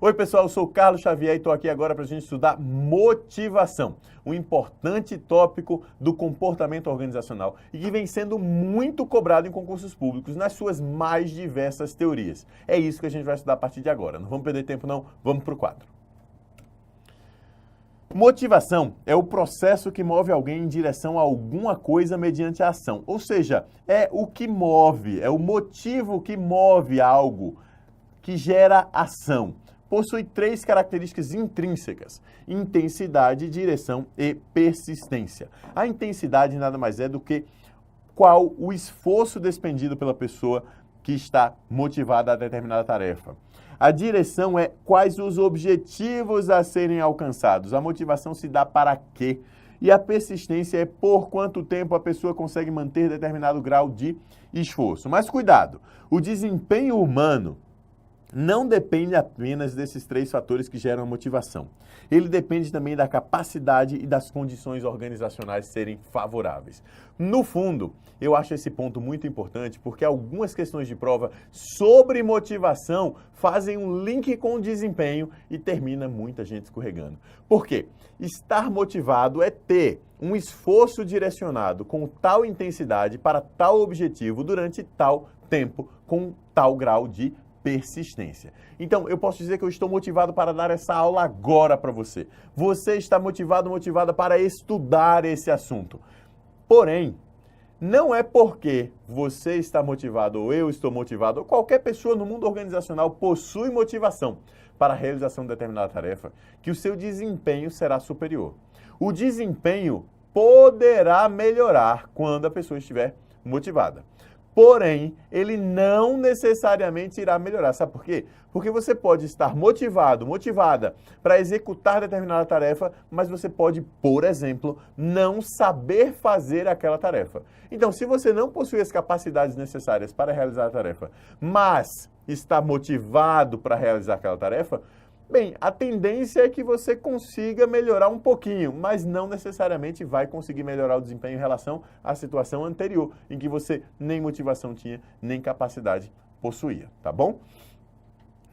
Oi pessoal, eu sou o Carlos Xavier e estou aqui agora para a gente estudar motivação, um importante tópico do comportamento organizacional e que vem sendo muito cobrado em concursos públicos nas suas mais diversas teorias. É isso que a gente vai estudar a partir de agora. Não vamos perder tempo não, vamos para o quadro. Motivação é o processo que move alguém em direção a alguma coisa mediante a ação. Ou seja, é o que move, é o motivo que move algo, que gera ação. Possui três características intrínsecas: intensidade, direção e persistência. A intensidade nada mais é do que qual o esforço despendido pela pessoa que está motivada a determinada tarefa. A direção é quais os objetivos a serem alcançados. A motivação se dá para quê? E a persistência é por quanto tempo a pessoa consegue manter determinado grau de esforço. Mas cuidado, o desempenho humano não depende apenas desses três fatores que geram a motivação. Ele depende também da capacidade e das condições organizacionais serem favoráveis. No fundo, eu acho esse ponto muito importante porque algumas questões de prova sobre motivação fazem um link com o desempenho e termina muita gente escorregando. Por quê? Estar motivado é ter um esforço direcionado com tal intensidade para tal objetivo durante tal tempo, com tal grau de persistência. Então, eu posso dizer que eu estou motivado para dar essa aula agora para você. Você está motivado, motivada para estudar esse assunto. Porém, não é porque você está motivado ou eu estou motivado ou qualquer pessoa no mundo organizacional possui motivação para a realização de determinada tarefa que o seu desempenho será superior. O desempenho poderá melhorar quando a pessoa estiver motivada. Porém, ele não necessariamente irá melhorar. Sabe por quê? Porque você pode estar motivado, motivada para executar determinada tarefa, mas você pode, por exemplo, não saber fazer aquela tarefa. Então, se você não possui as capacidades necessárias para realizar a tarefa, mas está motivado para realizar aquela tarefa, bem, a tendência é que você consiga melhorar um pouquinho, mas não necessariamente vai conseguir melhorar o desempenho em relação à situação anterior, em que você nem motivação tinha, nem capacidade possuía, tá bom?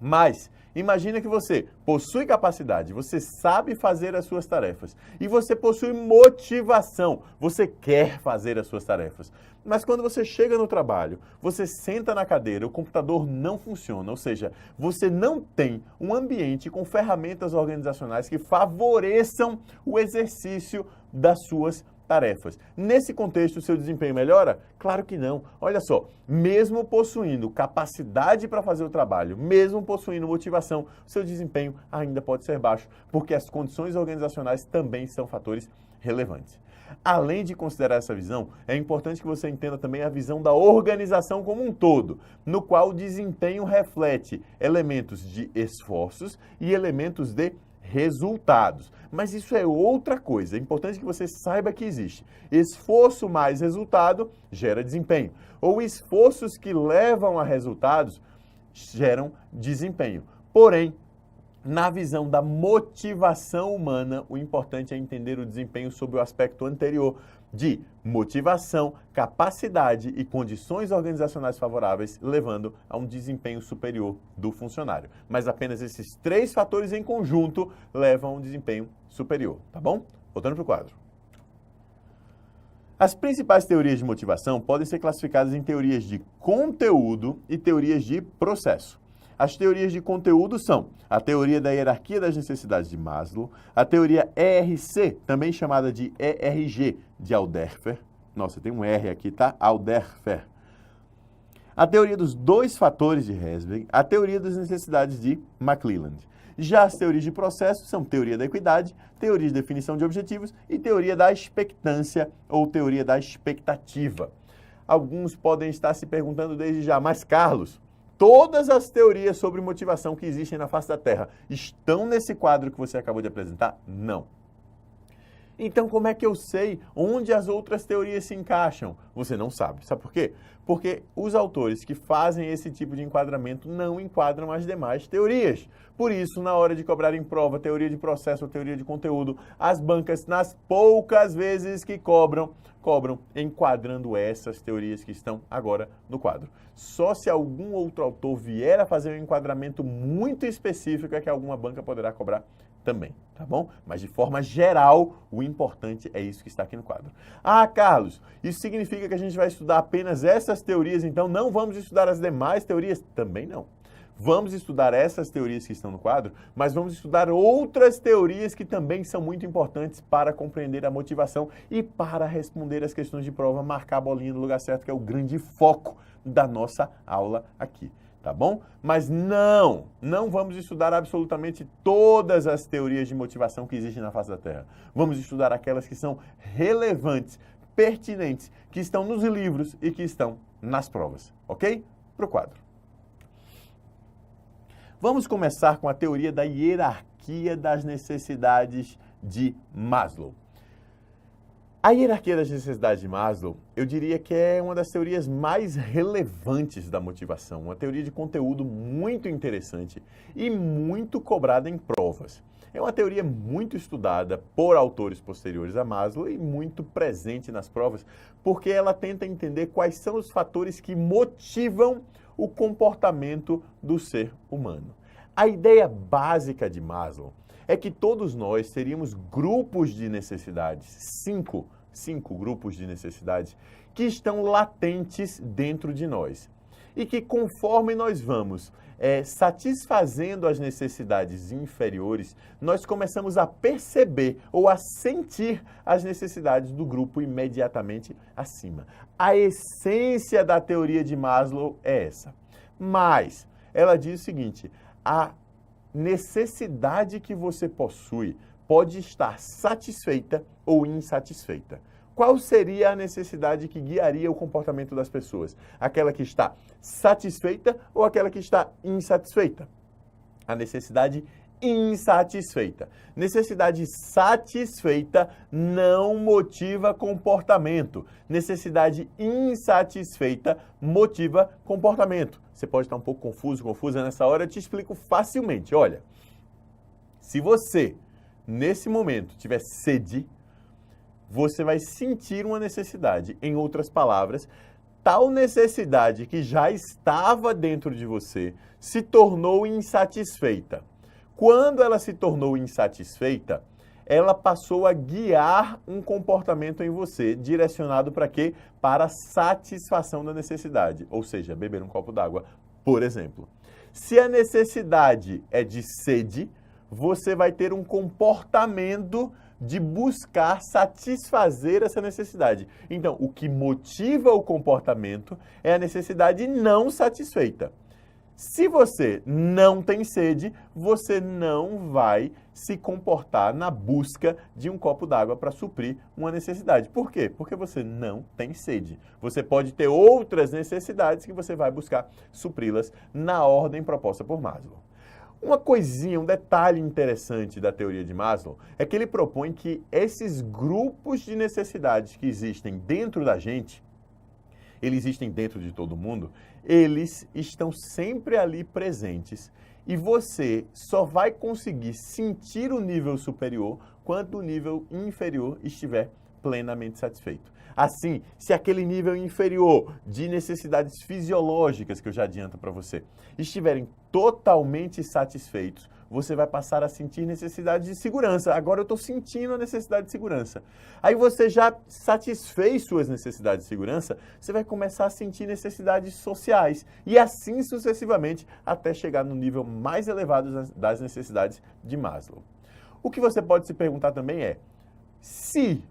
Mas imagina que você possui capacidade, você sabe fazer as suas tarefas e você possui motivação, você quer fazer as suas tarefas. Mas quando você chega no trabalho, você senta na cadeira, o computador não funciona, ou seja, você não tem um ambiente com ferramentas organizacionais que favoreçam o exercício das suas tarefas. Nesse contexto, o seu desempenho melhora? Claro que não. Olha só, mesmo possuindo capacidade para fazer o trabalho, mesmo possuindo motivação, o seu desempenho ainda pode ser baixo, porque as condições organizacionais também são fatores relevantes. Além de considerar essa visão, é importante que você entenda também a visão da organização como um todo, no qual o desempenho reflete elementos de esforços e elementos de resultados. Mas isso é outra coisa. É importante que você saiba que existe esforço mais resultado gera desempenho, ou esforços que levam a resultados geram desempenho. Porém, na visão da motivação humana, o importante é entender o desempenho sob o aspecto anterior de motivação, capacidade e condições organizacionais favoráveis, levando a um desempenho superior do funcionário. Mas apenas esses três fatores em conjunto levam a um desempenho superior, tá bom? Voltando para o quadro. As principais teorias de motivação podem ser classificadas em teorias de conteúdo e teorias de processo. As teorias de conteúdo são a teoria da hierarquia das necessidades de Maslow, a teoria ERC, também chamada de ERG, de Alderfer. Nossa, tem um R aqui, tá? Alderfer. A teoria dos dois fatores de Herzberg, a teoria das necessidades de McClelland. Já as teorias de processo são teoria da equidade, teoria de definição de objetivos e teoria da expectância ou teoria da expectativa. Alguns podem estar se perguntando desde já, mas Carlos, todas as teorias sobre motivação que existem na face da Terra estão nesse quadro que você acabou de apresentar? Não. Então, como é que eu sei onde as outras teorias se encaixam? Você não sabe. Sabe por quê? Porque os autores que fazem esse tipo de enquadramento não enquadram as demais teorias. Por isso, na hora de cobrar em prova teoria de processo ou teoria de conteúdo, as bancas, nas poucas vezes que cobram enquadrando essas teorias que estão agora no quadro. Só se algum outro autor vier a fazer um enquadramento muito específico é que alguma banca poderá cobrar também, tá bom? Mas de forma geral, o importante é isso que está aqui no quadro. Ah, Carlos, isso significa que a gente vai estudar apenas essas teorias, então não vamos estudar as demais teorias? Também não. Vamos estudar essas teorias que estão no quadro, mas vamos estudar outras teorias que também são muito importantes para compreender a motivação e para responder as questões de prova, marcar a bolinha no lugar certo, que é o grande foco da nossa aula aqui. Tá bom? Mas não vamos estudar absolutamente todas as teorias de motivação que existem na face da Terra. Vamos estudar aquelas que são relevantes, pertinentes, que estão nos livros e que estão nas provas, ok? Para o quadro. Vamos começar com a teoria da hierarquia das necessidades de Maslow. A hierarquia das necessidades de Maslow, eu diria que é uma das teorias mais relevantes da motivação, uma teoria de conteúdo muito interessante e muito cobrada em provas. É uma teoria muito estudada por autores posteriores a Maslow e muito presente nas provas, porque ela tenta entender quais são os fatores que motivam o comportamento do ser humano. A ideia básica de Maslow é que todos nós teríamos grupos de necessidades, cinco grupos de necessidades, que estão latentes dentro de nós. E que conforme nós vamos satisfazendo as necessidades inferiores, nós começamos a perceber ou a sentir as necessidades do grupo imediatamente acima. A essência da teoria de Maslow é essa. Mas ela diz o seguinte: a necessidade que você possui pode estar satisfeita ou insatisfeita. Qual seria a necessidade que guiaria o comportamento das pessoas? Aquela que está satisfeita ou aquela que está insatisfeita? A necessidade insatisfeita. Necessidade satisfeita não motiva comportamento. Necessidade insatisfeita motiva comportamento. Você pode estar um pouco confusa nessa hora, eu te explico facilmente. Olha, se você, nesse momento, tiver sede, você vai sentir uma necessidade. Em outras palavras, tal necessidade que já estava dentro de você se tornou insatisfeita. Quando ela se tornou insatisfeita, ela passou a guiar um comportamento em você, direcionado para quê? Para a satisfação da necessidade, ou seja, beber um copo d'água, por exemplo. Se a necessidade é de sede, você vai ter um comportamento de buscar satisfazer essa necessidade. Então, o que motiva o comportamento é a necessidade não satisfeita. Se você não tem sede, você não vai se comportar na busca de um copo d'água para suprir uma necessidade. Por quê? Porque você não tem sede. Você pode ter outras necessidades que você vai buscar supri-las na ordem proposta por Maslow. Uma coisinha, um detalhe interessante da teoria de Maslow é que ele propõe que esses grupos de necessidades que existem dentro da gente, eles existem dentro de todo mundo, eles estão sempre ali presentes e você só vai conseguir sentir o nível superior quando o nível inferior estiver plenamente satisfeito. Assim, se aquele nível inferior de necessidades fisiológicas, que eu já adianto para você, estiverem totalmente satisfeitos, você vai passar a sentir necessidade de segurança. Agora eu estou sentindo a necessidade de segurança. Aí você já satisfez suas necessidades de segurança, você vai começar a sentir necessidades sociais. E assim sucessivamente, até chegar no nível mais elevado das necessidades de Maslow. O que você pode se perguntar também é, se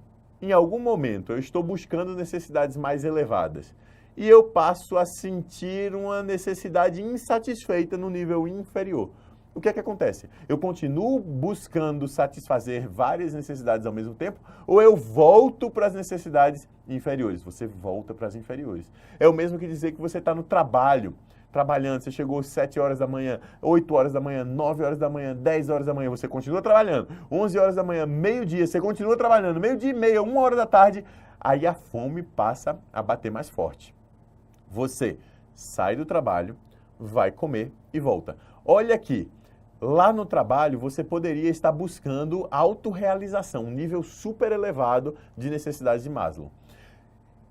em algum momento eu estou buscando necessidades mais elevadas e eu passo a sentir uma necessidade insatisfeita no nível inferior, o que é que acontece? Eu continuo buscando satisfazer várias necessidades ao mesmo tempo ou eu volto para as necessidades inferiores? Você volta para as inferiores. É o mesmo que dizer que você está no trabalho trabalhando, você chegou às 7 horas da manhã, 8 horas da manhã, 9 horas da manhã, 10 horas da manhã, você continua trabalhando, 11 horas da manhã, meio-dia, você continua trabalhando, meio-dia e meia, 1 hora da tarde, aí a fome passa a bater mais forte. Você sai do trabalho, vai comer e volta. Olha aqui, lá no trabalho você poderia estar buscando autorrealização, um nível super elevado de necessidades de Maslow.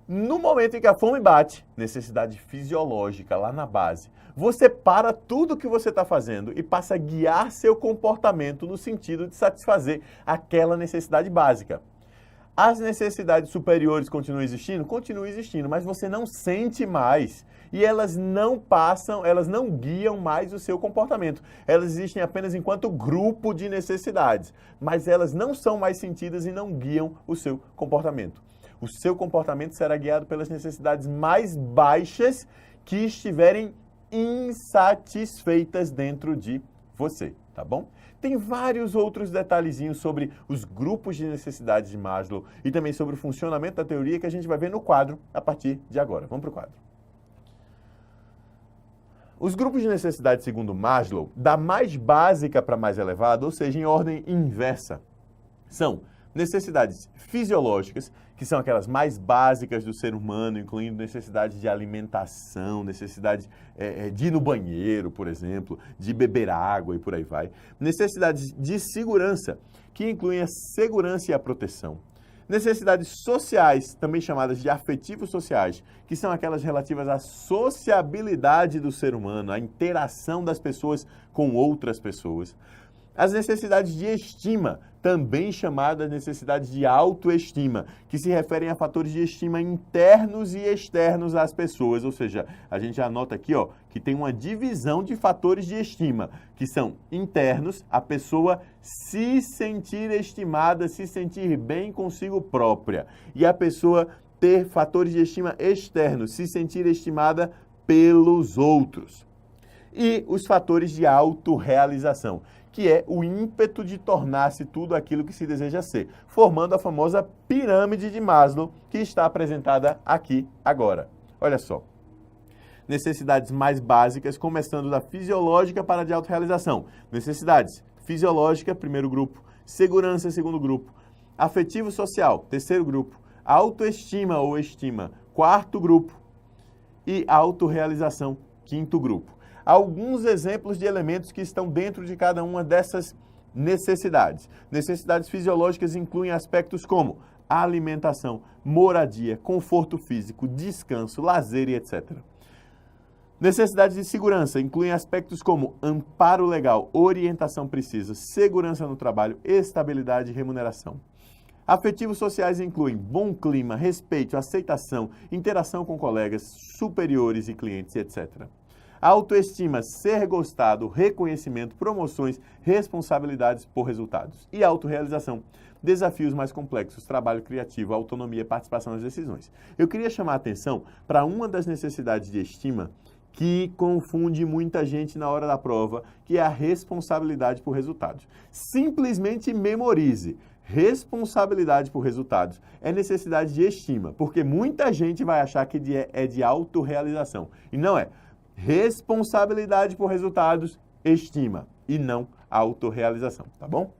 No momento em que a fome bate, necessidade fisiológica lá na base, você para tudo que você está fazendo e passa a guiar seu comportamento no sentido de satisfazer aquela necessidade básica. As necessidades superiores continuam existindo? Continuam existindo, mas você não sente mais. E elas não passam, elas não guiam mais o seu comportamento. Elas existem apenas enquanto grupo de necessidades, mas elas não são mais sentidas e não guiam o seu comportamento. O seu comportamento será guiado pelas necessidades mais baixas que estiverem insatisfeitas dentro de você, tá bom? Tem vários outros detalhezinhos sobre os grupos de necessidades de Maslow e também sobre o funcionamento da teoria que a gente vai ver no quadro a partir de agora. Vamos para o quadro. Os grupos de necessidades segundo Maslow, da mais básica para a mais elevada, ou seja, em ordem inversa, são necessidades fisiológicas, que são aquelas mais básicas do ser humano, incluindo necessidades de alimentação, necessidade de ir no banheiro, por exemplo, de beber água e por aí vai. Necessidades de segurança, que incluem a segurança e a proteção. Necessidades sociais, também chamadas de afetivos sociais, que são aquelas relativas à sociabilidade do ser humano, à interação das pessoas com outras pessoas. As necessidades de estima, também chamadas necessidades de autoestima, que se referem a fatores de estima internos e externos às pessoas, ou seja, a gente já anota aqui, ó, que tem uma divisão de fatores de estima, que são internos, a pessoa se sentir estimada, se sentir bem consigo própria, e a pessoa ter fatores de estima externos, se sentir estimada pelos outros. E os fatores de autorrealização, que é o ímpeto de tornar-se tudo aquilo que se deseja ser, formando a famosa pirâmide de Maslow, que está apresentada aqui agora. Olha só. Necessidades mais básicas, começando da fisiológica para a de autorrealização. Necessidades fisiológica, primeiro grupo, segurança, segundo grupo, afetivo social, terceiro grupo, autoestima ou estima, quarto grupo e autorrealização, quinto grupo. Alguns exemplos de elementos que estão dentro de cada uma dessas necessidades. Necessidades fisiológicas incluem aspectos como alimentação, moradia, conforto físico, descanso, lazer e etc. Necessidades de segurança incluem aspectos como amparo legal, orientação precisa, segurança no trabalho, estabilidade e remuneração. Afetivos sociais incluem bom clima, respeito, aceitação, interação com colegas, superiores e clientes, etc. Autoestima, ser gostado, reconhecimento, promoções, responsabilidades por resultados. E autorrealização, desafios mais complexos, trabalho criativo, autonomia, participação nas decisões. Eu queria chamar a atenção para uma das necessidades de estima que confunde muita gente na hora da prova, que é a responsabilidade por resultados. Simplesmente memorize. Responsabilidade por resultados é necessidade de estima, porque muita gente vai achar que é de autorrealização. E não é. Responsabilidade por resultados, estima, e não autorrealização, tá bom?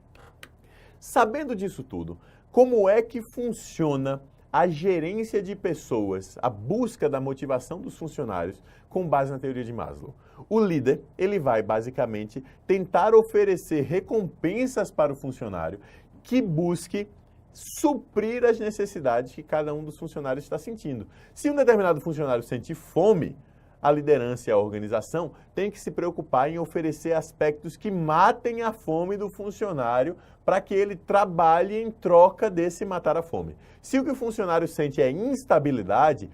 Sabendo disso tudo, como é que funciona a gerência de pessoas, a busca da motivação dos funcionários com base na teoria de Maslow? O líder, ele vai basicamente tentar oferecer recompensas para o funcionário que busque suprir as necessidades que cada um dos funcionários está sentindo. Se um determinado funcionário sente fome, a liderança e a organização têm que se preocupar em oferecer aspectos que matem a fome do funcionário para que ele trabalhe em troca desse matar a fome. Se o que o funcionário sente é instabilidade,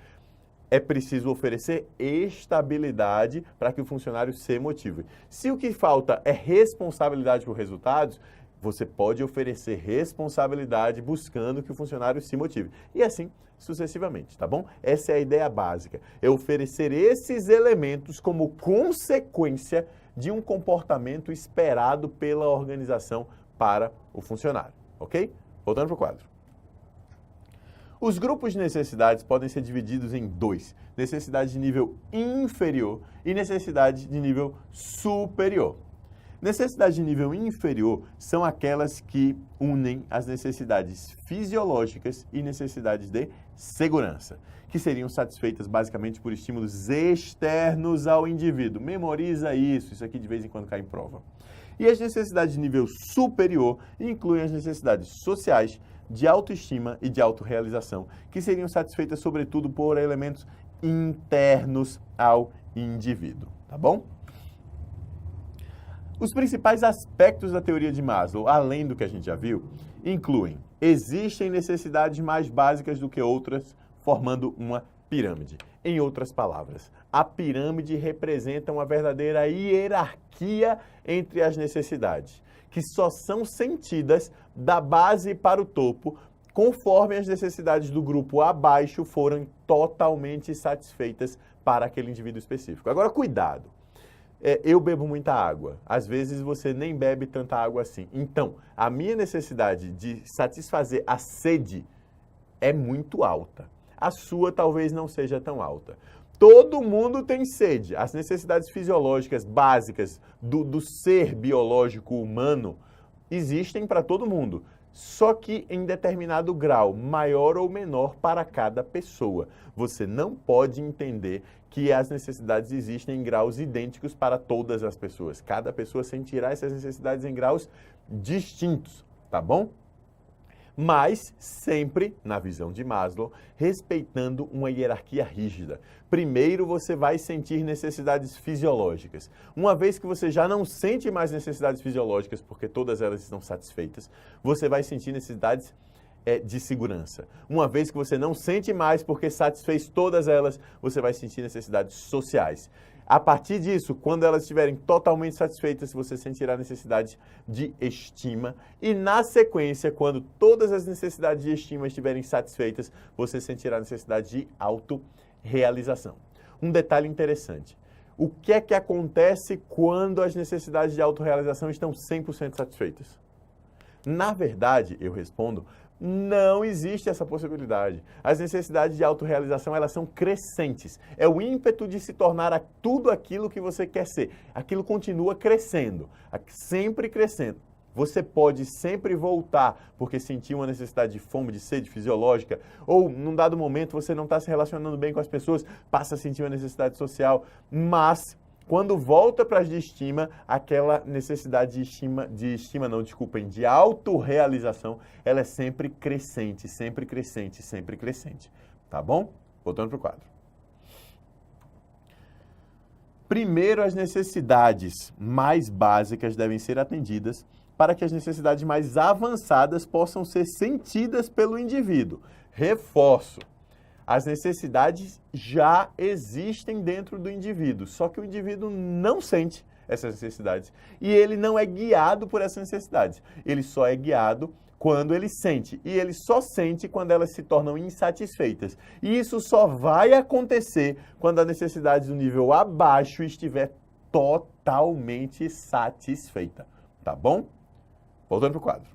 é preciso oferecer estabilidade para que o funcionário se motive. Se o que falta é responsabilidade por resultados, você pode oferecer responsabilidade buscando que o funcionário se motive. E assim sucessivamente, tá bom? Essa é a ideia básica. É oferecer esses elementos como consequência de um comportamento esperado pela organização para o funcionário, ok? Voltando para o quadro. Os grupos de necessidades podem ser divididos em dois: necessidade de nível inferior e necessidade de nível superior. Necessidades de nível inferior são aquelas que unem as necessidades fisiológicas e necessidades de segurança, que seriam satisfeitas basicamente por estímulos externos ao indivíduo. Memoriza isso aqui de vez em quando cai em prova. E as necessidades de nível superior incluem as necessidades sociais, de autoestima e de autorrealização, que seriam satisfeitas sobretudo por elementos internos ao indivíduo, tá bom? Os principais aspectos da teoria de Maslow, além do que a gente já viu, incluem: existem necessidades mais básicas do que outras, formando uma pirâmide. Em outras palavras, a pirâmide representa uma verdadeira hierarquia entre as necessidades, que só são sentidas da base para o topo, conforme as necessidades do grupo abaixo forem totalmente satisfeitas para aquele indivíduo específico. Agora, cuidado! Eu bebo muita água. Às vezes você nem bebe tanta água assim. Então, a minha necessidade de satisfazer a sede é muito alta. A sua talvez não seja tão alta. Todo mundo tem sede. As necessidades fisiológicas básicas do ser biológico humano existem para todo mundo, só que em determinado grau, maior ou menor para cada pessoa. Você não pode entender que as necessidades existem em graus idênticos para todas as pessoas. Cada pessoa sentirá essas necessidades em graus distintos, tá bom? Mas sempre, na visão de Maslow, respeitando uma hierarquia rígida. Primeiro você vai sentir necessidades fisiológicas. Uma vez que você já não sente mais necessidades fisiológicas, porque todas elas estão satisfeitas, você vai sentir necessidades de segurança. Uma vez que você não sente mais porque satisfez todas elas, você vai sentir necessidades sociais. A partir disso, quando elas estiverem totalmente satisfeitas, você sentirá necessidade de estima. E na sequência, quando todas as necessidades de estima estiverem satisfeitas, você sentirá necessidade de autorrealização. Um detalhe interessante: o que é que acontece quando as necessidades de autorrealização estão 100% satisfeitas? Na verdade, eu respondo, não existe essa possibilidade. As necessidades de autorrealização, elas são crescentes. É o ímpeto de se tornar tudo aquilo que você quer ser. Aquilo continua crescendo, sempre crescendo. Você pode sempre voltar porque sentiu uma necessidade de fome, de sede fisiológica, ou num dado momento você não está se relacionando bem com as pessoas, passa a sentir uma necessidade social, mas quando volta para as de estima, aquela necessidade de autorrealização, ela é sempre crescente, sempre crescente, sempre crescente. Tá bom? Voltando para o quadro. Primeiro, as necessidades mais básicas devem ser atendidas para que as necessidades mais avançadas possam ser sentidas pelo indivíduo. Reforço. As necessidades já existem dentro do indivíduo, só que o indivíduo não sente essas necessidades e ele não é guiado por essas necessidades. Ele só é guiado quando ele sente, e ele só sente quando elas se tornam insatisfeitas. E isso só vai acontecer quando a necessidade do nível abaixo estiver totalmente satisfeita, tá bom? Voltando para o quadro.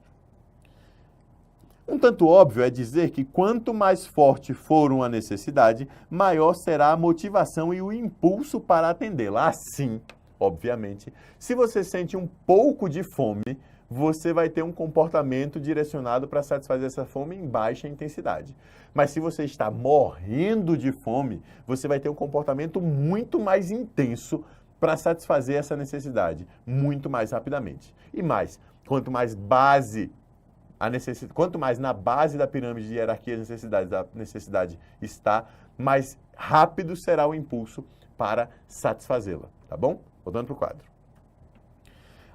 Um tanto óbvio é dizer que quanto mais forte for uma necessidade, maior será a motivação e o impulso para atendê-la. Assim, obviamente, se você sente um pouco de fome, você vai ter um comportamento direcionado para satisfazer essa fome em baixa intensidade. Mas se você está morrendo de fome, você vai ter um comportamento muito mais intenso para satisfazer essa necessidade, muito mais rapidamente. E mais, quanto mais na base da pirâmide de hierarquia de necessidades a necessidade está, mais rápido será o impulso para satisfazê-la, tá bom? Voltando para o quadro.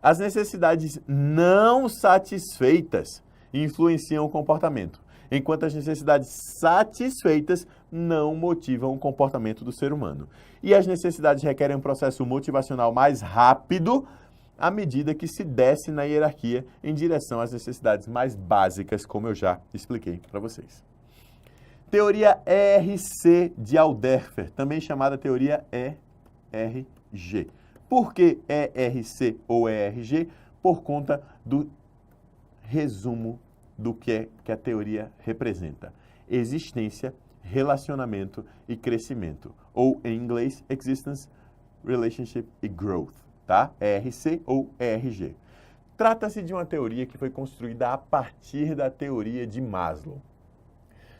As necessidades não satisfeitas influenciam o comportamento, enquanto as necessidades satisfeitas não motivam o comportamento do ser humano. E as necessidades requerem um processo motivacional mais rápido à medida que se desce na hierarquia em direção às necessidades mais básicas, como eu já expliquei para vocês. Teoria ERC de Alderfer, também chamada teoria ERG. Por que ERC ou ERG? Por conta do resumo do que a teoria representa. existência, relacionamento e crescimento. Ou, em inglês, existence, relationship e growth, tá? ERC ou ERG. Trata-se de uma teoria que foi construída a partir da teoria de Maslow.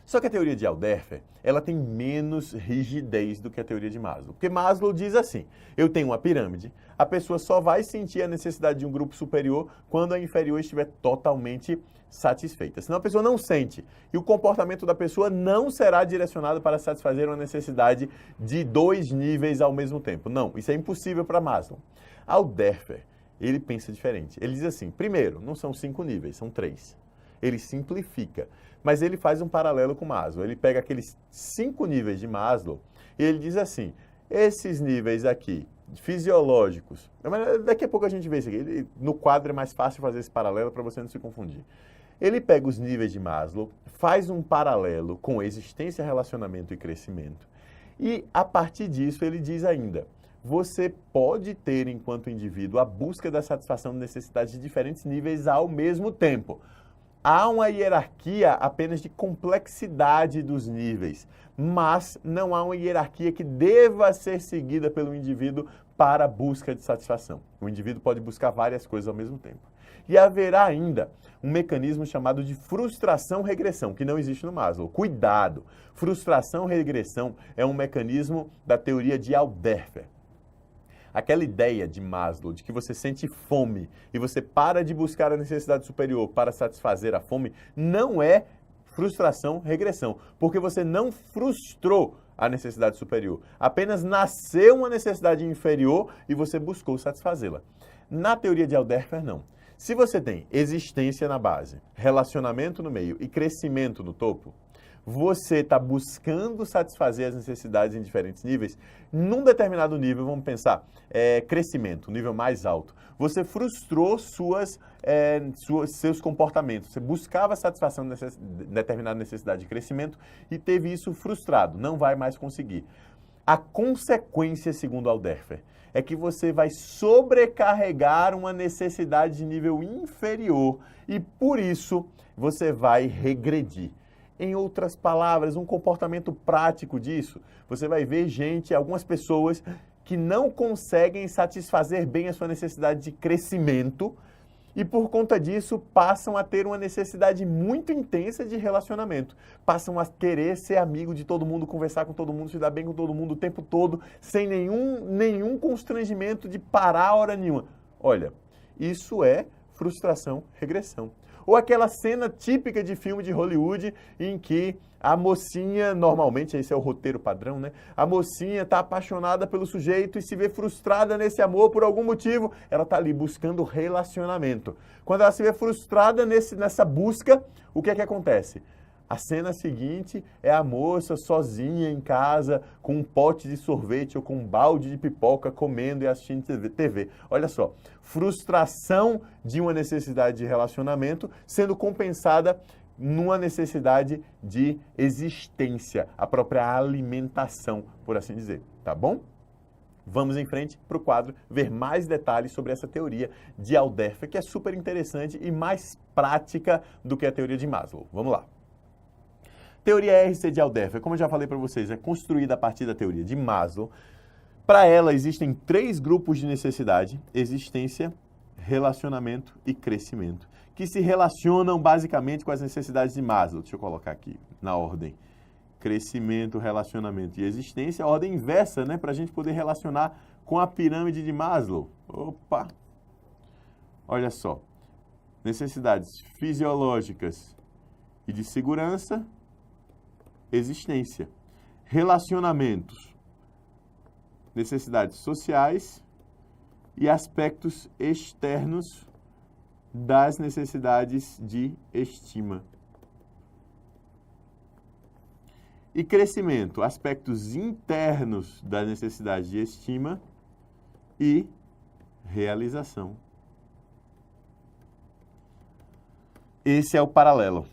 Só que a teoria de Alderfer, ela tem menos rigidez do que a teoria de Maslow. Porque Maslow diz assim, eu tenho uma pirâmide, a pessoa só vai sentir a necessidade de um grupo superior quando a inferior estiver totalmente satisfeita. Senão a pessoa não sente. E o comportamento da pessoa não será direcionado para satisfazer uma necessidade de 2 níveis ao mesmo tempo. Não, isso é impossível para Maslow. Alderfer, ele pensa diferente. Ele diz assim, primeiro, não são 5 níveis, são 3. Ele simplifica, mas ele faz um paralelo com Maslow. Ele pega aqueles 5 níveis de Maslow e ele diz assim, esses níveis aqui, fisiológicos, daqui a pouco a gente vê isso aqui, no quadro é mais fácil fazer esse paralelo para você não se confundir. Ele pega os níveis de Maslow, faz um paralelo com existência, relacionamento e crescimento e a partir disso ele diz ainda, você pode ter, enquanto indivíduo, a busca da satisfação de necessidades de diferentes níveis ao mesmo tempo. Há uma hierarquia apenas de complexidade dos níveis, mas não há uma hierarquia que deva ser seguida pelo indivíduo para a busca de satisfação. O indivíduo pode buscar várias coisas ao mesmo tempo. E haverá ainda um mecanismo chamado de frustração-regressão, que não existe no Maslow. Cuidado! Frustração-regressão é um mecanismo da teoria de Alderfer. Aquela ideia de Maslow, de que você sente fome e você para de buscar a necessidade superior para satisfazer a fome, não é frustração, regressão, porque você não frustrou a necessidade superior, apenas nasceu uma necessidade inferior e você buscou satisfazê-la. Na teoria de Alderfer, não. Se você tem existência na base, relacionamento no meio e crescimento no topo, você está buscando satisfazer as necessidades em diferentes níveis. Num determinado nível, vamos pensar, crescimento, nível mais alto. Você frustrou seus comportamentos. Você buscava satisfação de determinada necessidade de crescimento e teve isso frustrado. Não vai mais conseguir. A consequência, segundo Alderfer, é que você vai sobrecarregar uma necessidade de nível inferior e, por isso, você vai regredir. Em outras palavras, um comportamento prático disso, você vai ver algumas pessoas que não conseguem satisfazer bem a sua necessidade de crescimento e por conta disso passam a ter uma necessidade muito intensa de relacionamento. Passam a querer ser amigo de todo mundo, conversar com todo mundo, se dar bem com todo mundo o tempo todo, sem nenhum constrangimento de parar a hora nenhuma. Olha, isso é frustração, regressão. Ou aquela cena típica de filme de Hollywood em que a mocinha, normalmente esse é o roteiro padrão, né? A mocinha está apaixonada pelo sujeito e se vê frustrada nesse amor por algum motivo. Ela está ali buscando relacionamento. Quando ela se vê frustrada nessa busca, o que é que acontece? A cena seguinte é a moça sozinha em casa, com um pote de sorvete ou com um balde de pipoca, comendo e assistindo TV. Olha só, frustração de uma necessidade de relacionamento sendo compensada numa necessidade de existência, a própria alimentação, por assim dizer, tá bom? Vamos em frente para o quadro ver mais detalhes sobre essa teoria de Alderfer, que é super interessante e mais prática do que a teoria de Maslow. Vamos lá. Teoria ERC de Alderfer, como eu já falei para vocês, é construída a partir da teoria de Maslow. Para ela, existem 3 grupos de necessidade: existência, relacionamento e crescimento, que se relacionam basicamente com as necessidades de Maslow. Deixa eu colocar aqui na ordem. Crescimento, relacionamento e existência, a ordem inversa, né? Para a gente poder relacionar com a pirâmide de Maslow. Opa! Olha só. Necessidades fisiológicas e de segurança, existência. Relacionamentos, necessidades sociais e aspectos externos das necessidades de estima. E crescimento, aspectos internos das necessidades de estima e realização. Esse é o paralelo.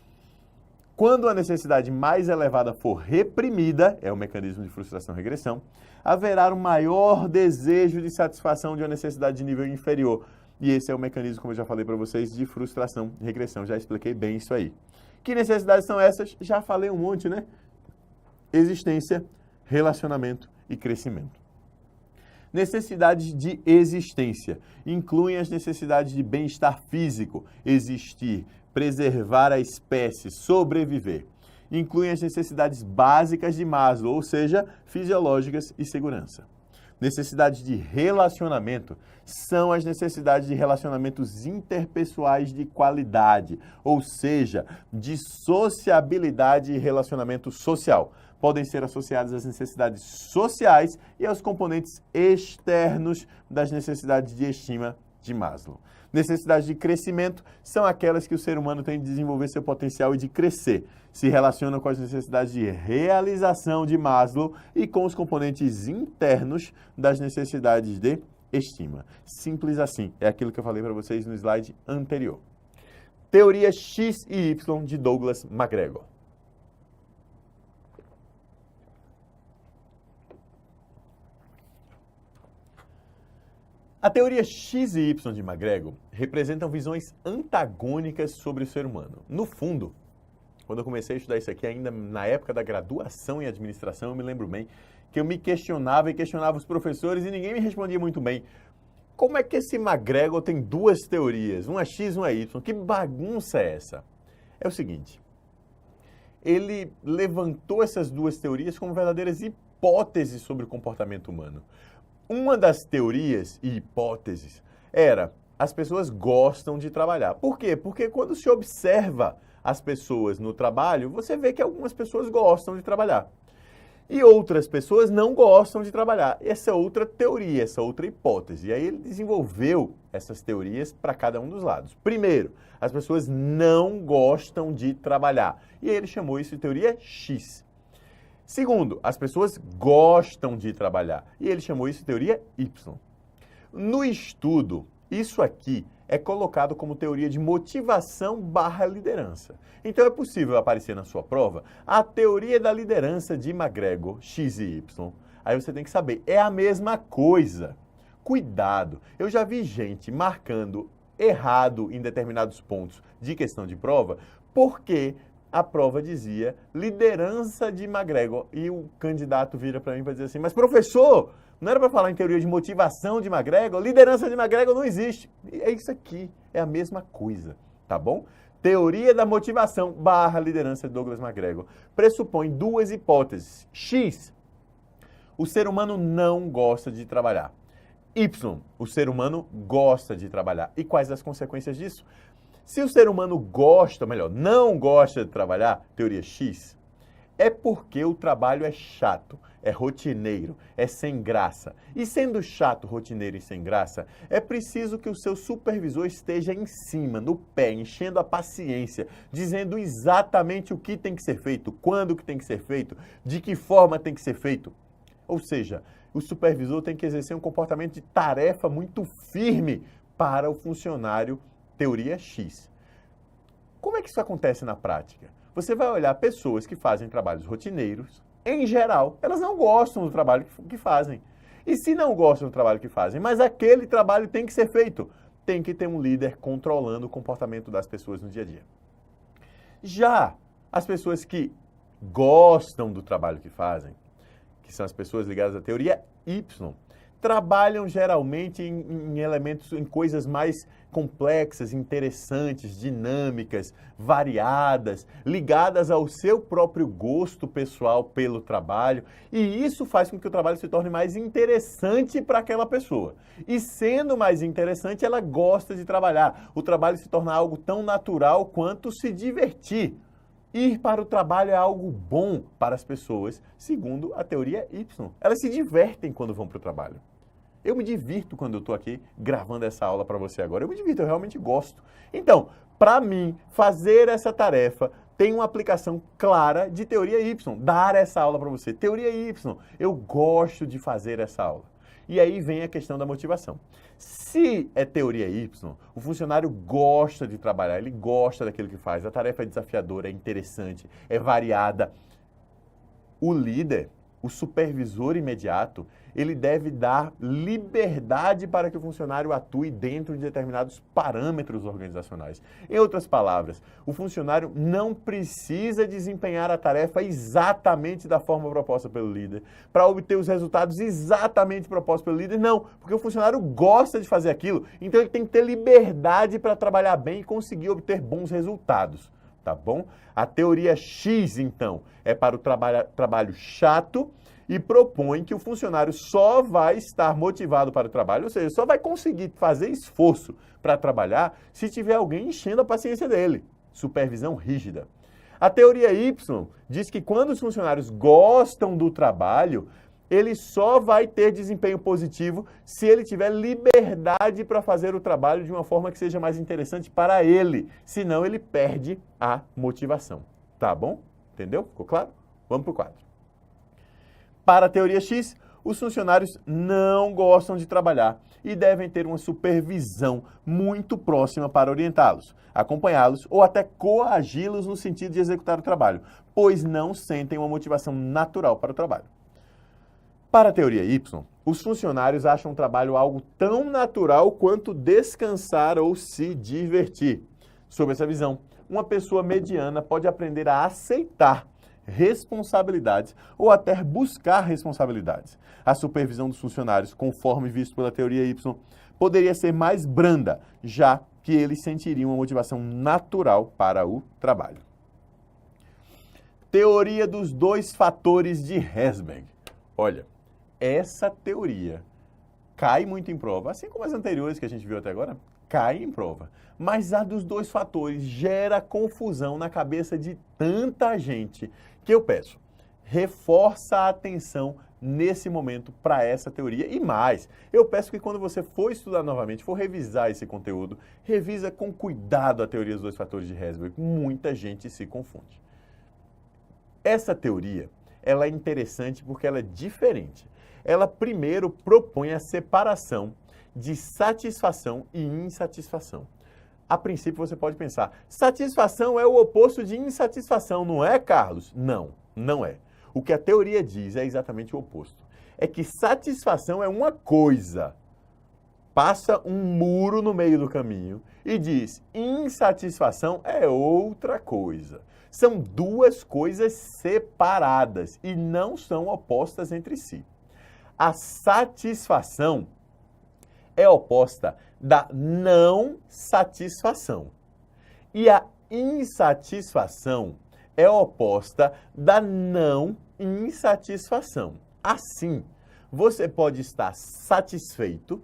Quando a necessidade mais elevada for reprimida, é o mecanismo de frustração-regressão, haverá um maior desejo de satisfação de uma necessidade de nível inferior. E esse é o mecanismo, como eu já falei para vocês, de frustração-regressão. Já expliquei bem isso aí. Que necessidades são essas? Já falei um monte, né? Existência, relacionamento e crescimento. Necessidades de existência incluem as necessidades de bem-estar físico, existir, preservar a espécie, sobreviver. Incluem as necessidades básicas de Maslow, ou seja, fisiológicas e segurança. Necessidades de relacionamento são as necessidades de relacionamentos interpessoais de qualidade, ou seja, de sociabilidade e relacionamento social. Podem ser associadas às necessidades sociais e aos componentes externos das necessidades de estima de Maslow. Necessidades de crescimento são aquelas que o ser humano tem de desenvolver seu potencial e de crescer. Se relacionam com as necessidades de realização de Maslow e com os componentes internos das necessidades de estima. Simples assim, é aquilo que eu falei para vocês no slide anterior. Teoria X e Y de Douglas McGregor. A teoria X e Y de McGregor representam visões antagônicas sobre o ser humano. No fundo, quando eu comecei a estudar isso aqui, ainda na época da graduação em administração, eu me lembro bem que eu me questionava e questionava os professores e ninguém me respondia muito bem. Como é que esse McGregor tem duas teorias, uma X e uma Y? Que bagunça é essa? É o seguinte, ele levantou essas duas teorias como verdadeiras hipóteses sobre o comportamento humano. Uma das teorias e hipóteses era as pessoas gostam de trabalhar. Por quê? Porque quando se observa as pessoas no trabalho, você vê que algumas pessoas gostam de trabalhar. E outras pessoas não gostam de trabalhar. Essa é outra teoria, essa outra hipótese. E aí ele desenvolveu essas teorias para cada um dos lados. Primeiro, as pessoas não gostam de trabalhar. E aí ele chamou isso de teoria X. Segundo, as pessoas gostam de trabalhar. E ele chamou isso de teoria Y. No estudo, isso aqui é colocado como teoria de motivação barra liderança. Então é possível aparecer na sua prova a teoria da liderança de McGregor, X e Y. Aí você tem que saber, é a mesma coisa. Cuidado, eu já vi gente marcando errado em determinados pontos de questão de prova, porque a prova dizia liderança de McGregor. E o candidato vira para mim para dizer assim, mas professor, não era para falar em teoria de motivação de McGregor? Liderança de McGregor não existe. E é isso aqui, é a mesma coisa, tá bom? Teoria da motivação barra liderança de Douglas McGregor pressupõe duas hipóteses. X, o ser humano não gosta de trabalhar. Y, o ser humano gosta de trabalhar. E quais as consequências disso? Se o ser humano gosta, melhor, não gosta de trabalhar, teoria X, é porque o trabalho é chato, é rotineiro, é sem graça. E sendo chato, rotineiro e sem graça, é preciso que o seu supervisor esteja em cima, no pé, enchendo a paciência, dizendo exatamente o que tem que ser feito, quando que tem que ser feito, de que forma tem que ser feito. Ou seja, o supervisor tem que exercer um comportamento de tarefa muito firme para o funcionário. Teoria X. Como é que isso acontece na prática? Você vai olhar pessoas que fazem trabalhos rotineiros, em geral, elas não gostam do trabalho que fazem. E se não gostam do trabalho que fazem, mas aquele trabalho tem que ser feito, tem que ter um líder controlando o comportamento das pessoas no dia a dia. Já as pessoas que gostam do trabalho que fazem, que são as pessoas ligadas à teoria Y, trabalham geralmente em elementos, em coisas mais complexas, interessantes, dinâmicas, variadas, ligadas ao seu próprio gosto pessoal pelo trabalho, e isso faz com que o trabalho se torne mais interessante para aquela pessoa. E sendo mais interessante, ela gosta de trabalhar. O trabalho se torna algo tão natural quanto se divertir. Ir para o trabalho é algo bom para as pessoas, segundo a teoria Y. Elas se divertem quando vão para o trabalho. Eu me divirto quando eu estou aqui gravando essa aula para você agora. Eu me divirto, eu realmente gosto. Então, para mim, fazer essa tarefa tem uma aplicação clara de teoria Y. Dar essa aula para você. Teoria Y. Eu gosto de fazer essa aula. E aí vem a questão da motivação. Se é teoria Y, o funcionário gosta de trabalhar, ele gosta daquilo que faz, a tarefa é desafiadora, é interessante, é variada. O líder o supervisor imediato, ele deve dar liberdade para que o funcionário atue dentro de determinados parâmetros organizacionais. Em outras palavras, o funcionário não precisa desempenhar a tarefa exatamente da forma proposta pelo líder, para obter os resultados exatamente propostos pelo líder, não, porque o funcionário gosta de fazer aquilo, então ele tem que ter liberdade para trabalhar bem e conseguir obter bons resultados, tá bom? A teoria X, então, é para o trabalho chato, e propõe que o funcionário só vai estar motivado para o trabalho, ou seja, só vai conseguir fazer esforço para trabalhar se tiver alguém enchendo a paciência dele. Supervisão rígida. A teoria Y diz que quando os funcionários gostam do trabalho, ele só vai ter desempenho positivo se ele tiver liberdade para fazer o trabalho de uma forma que seja mais interessante para ele, senão ele perde a motivação. Tá bom? Entendeu? Ficou claro? Vamos para o quadro. Para a teoria X, os funcionários não gostam de trabalhar e devem ter uma supervisão muito próxima para orientá-los, acompanhá-los ou até coagi-los no sentido de executar o trabalho, pois não sentem uma motivação natural para o trabalho. Para a teoria Y, os funcionários acham o trabalho algo tão natural quanto descansar ou se divertir. Sob essa visão, uma pessoa mediana pode aprender a aceitar responsabilidades ou até buscar responsabilidades. A supervisão dos funcionários, conforme visto pela teoria Y, poderia ser mais branda, já que eles sentiriam uma motivação natural para o trabalho. Teoria dos dois fatores de Herzberg. Olha, essa teoria cai muito em prova, assim como as anteriores que a gente viu até agora, cai em prova. Mas a dos dois fatores gera confusão na cabeça de tanta gente que eu peço, reforça a atenção nesse momento para essa teoria e mais. Eu peço que quando você for estudar novamente, for revisar esse conteúdo, revisa com cuidado a teoria dos dois fatores de Herzberg. Muita gente se confunde. Essa teoria, ela é interessante porque ela é diferente. Ela primeiro propõe a separação de satisfação e insatisfação. A princípio você pode pensar, satisfação é o oposto de insatisfação, não é, Carlos? Não, não é. O que a teoria diz é exatamente o oposto. É que satisfação é uma coisa, passa um muro no meio do caminho e diz, insatisfação é outra coisa. São duas coisas separadas e não são opostas entre si. A satisfação é oposta da não satisfação. E a insatisfação é oposta da não insatisfação. Assim, você pode estar satisfeito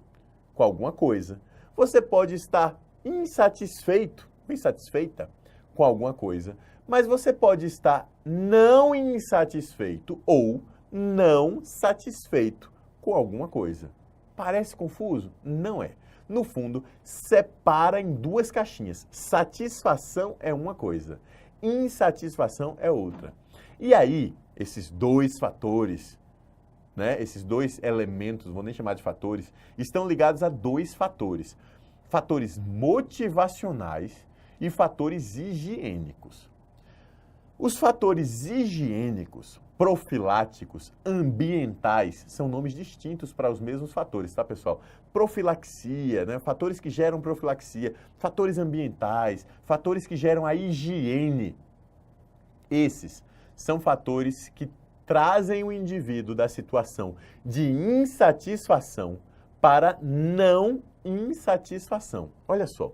com alguma coisa, você pode estar insatisfeito, insatisfeita com alguma coisa, mas você pode estar não insatisfeito ou não satisfeito com alguma coisa. Parece confuso? Não é. No fundo, separa em duas caixinhas. Satisfação é uma coisa, insatisfação é outra. E aí, esses dois fatores, né, esses dois elementos, vou nem chamar de fatores, estão ligados a dois fatores. Fatores motivacionais e fatores higiênicos. Os fatores higiênicos, profiláticos, ambientais, são nomes distintos para os mesmos fatores, tá, pessoal? Profilaxia, né? Fatores que geram profilaxia, fatores ambientais, fatores que geram a higiene. Esses são fatores que trazem o indivíduo da situação de insatisfação para não insatisfação. Olha só,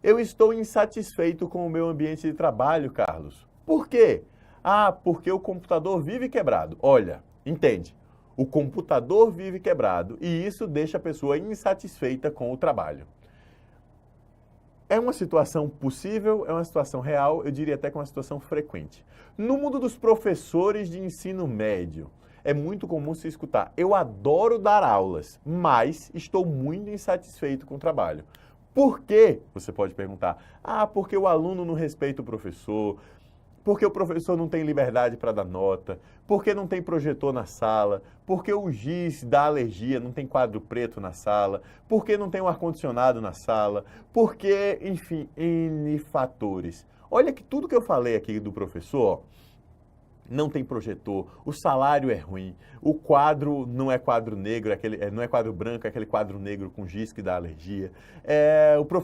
eu estou insatisfeito com o meu ambiente de trabalho, Carlos. Por quê? Ah, porque o computador vive quebrado. Olha, entende? O computador vive quebrado e isso deixa a pessoa insatisfeita com o trabalho. É uma situação possível, é uma situação real, eu diria até que é uma situação frequente. No mundo dos professores de ensino médio, é muito comum se escutar, eu adoro dar aulas, mas estou muito insatisfeito com o trabalho. Por quê? Você pode perguntar. Ah, porque o aluno não respeita o professor, porque o professor não tem liberdade para dar nota, porque não tem projetor na sala, porque o giz dá alergia, não tem quadro preto na sala, porque não tem um ar-condicionado na sala, porque, enfim, N fatores. Olha que tudo que eu falei aqui do professor, não tem projetor, o salário é ruim, o quadro não é quadro negro, não é quadro branco, é aquele quadro negro com giz que dá alergia,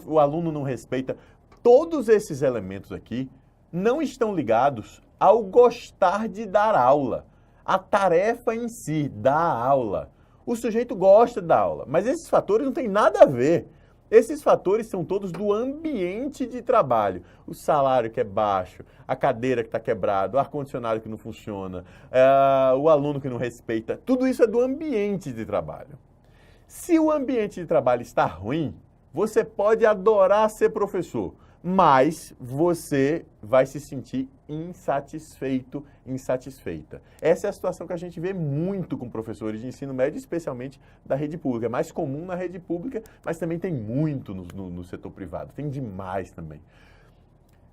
o aluno não respeita. Todos esses elementos aqui não estão ligados ao gostar de dar aula. A tarefa em si, dar aula. O sujeito gosta da aula, mas esses fatores não têm nada a ver. Esses fatores são todos do ambiente de trabalho. O salário que é baixo, a cadeira que está quebrada, o ar-condicionado que não funciona, o aluno que não respeita. Tudo isso é do ambiente de trabalho. Se o ambiente de trabalho está ruim, você pode adorar ser professor, mas você vai se sentir insatisfeito, insatisfeita. Essa é a situação que a gente vê muito com professores de ensino médio, especialmente da rede pública. É mais comum na rede pública, mas também tem muito no setor privado. Tem demais também.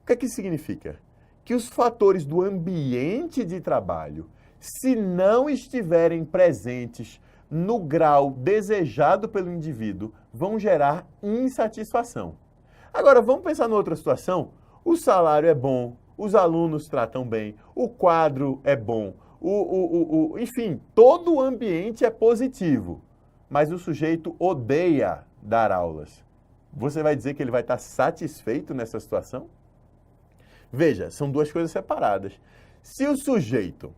O que é que isso significa? Que os fatores do ambiente de trabalho, se não estiverem presentes no grau desejado pelo indivíduo, vão gerar insatisfação. Agora, vamos pensar numa outra situação? O salário é bom, os alunos tratam bem, o quadro é bom, enfim, todo o ambiente é positivo, mas o sujeito odeia dar aulas. Você vai dizer que ele vai estar satisfeito nessa situação? Veja, são duas coisas separadas. Se o sujeito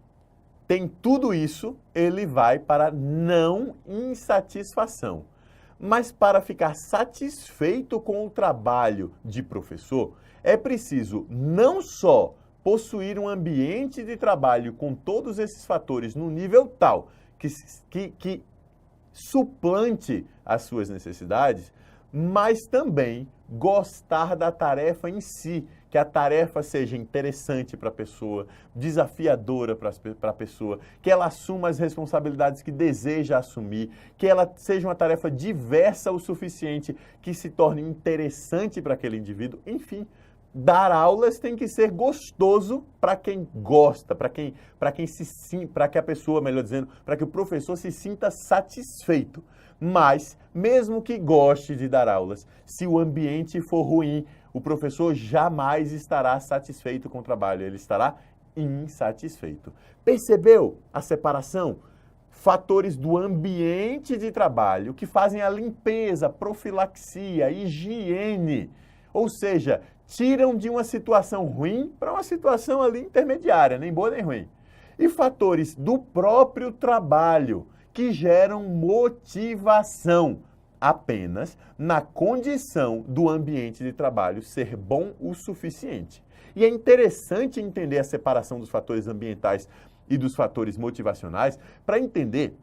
tem tudo isso, ele vai para não insatisfação. Mas para ficar satisfeito com o trabalho de professor, é preciso não só possuir um ambiente de trabalho com todos esses fatores no nível tal que suplante as suas necessidades, mas também gostar da tarefa em si, que a tarefa seja interessante para a pessoa, desafiadora para a pessoa, que ela assuma as responsabilidades que deseja assumir, que ela seja uma tarefa diversa o suficiente que se torne interessante para aquele indivíduo. Enfim, dar aulas tem que ser gostoso para quem gosta, para que a pessoa, melhor dizendo, para que o professor se sinta satisfeito. Mas, mesmo que goste de dar aulas, se o ambiente for ruim, o professor jamais estará satisfeito com o trabalho, ele estará insatisfeito. Percebeu a separação? Fatores do ambiente de trabalho que fazem a limpeza, profilaxia, higiene, ou seja, tiram de uma situação ruim para uma situação ali intermediária, nem boa nem ruim. E fatores do próprio trabalho que geram motivação, apenas na condição do ambiente de trabalho ser bom o suficiente. E é interessante entender a separação dos fatores ambientais e dos fatores motivacionais para entender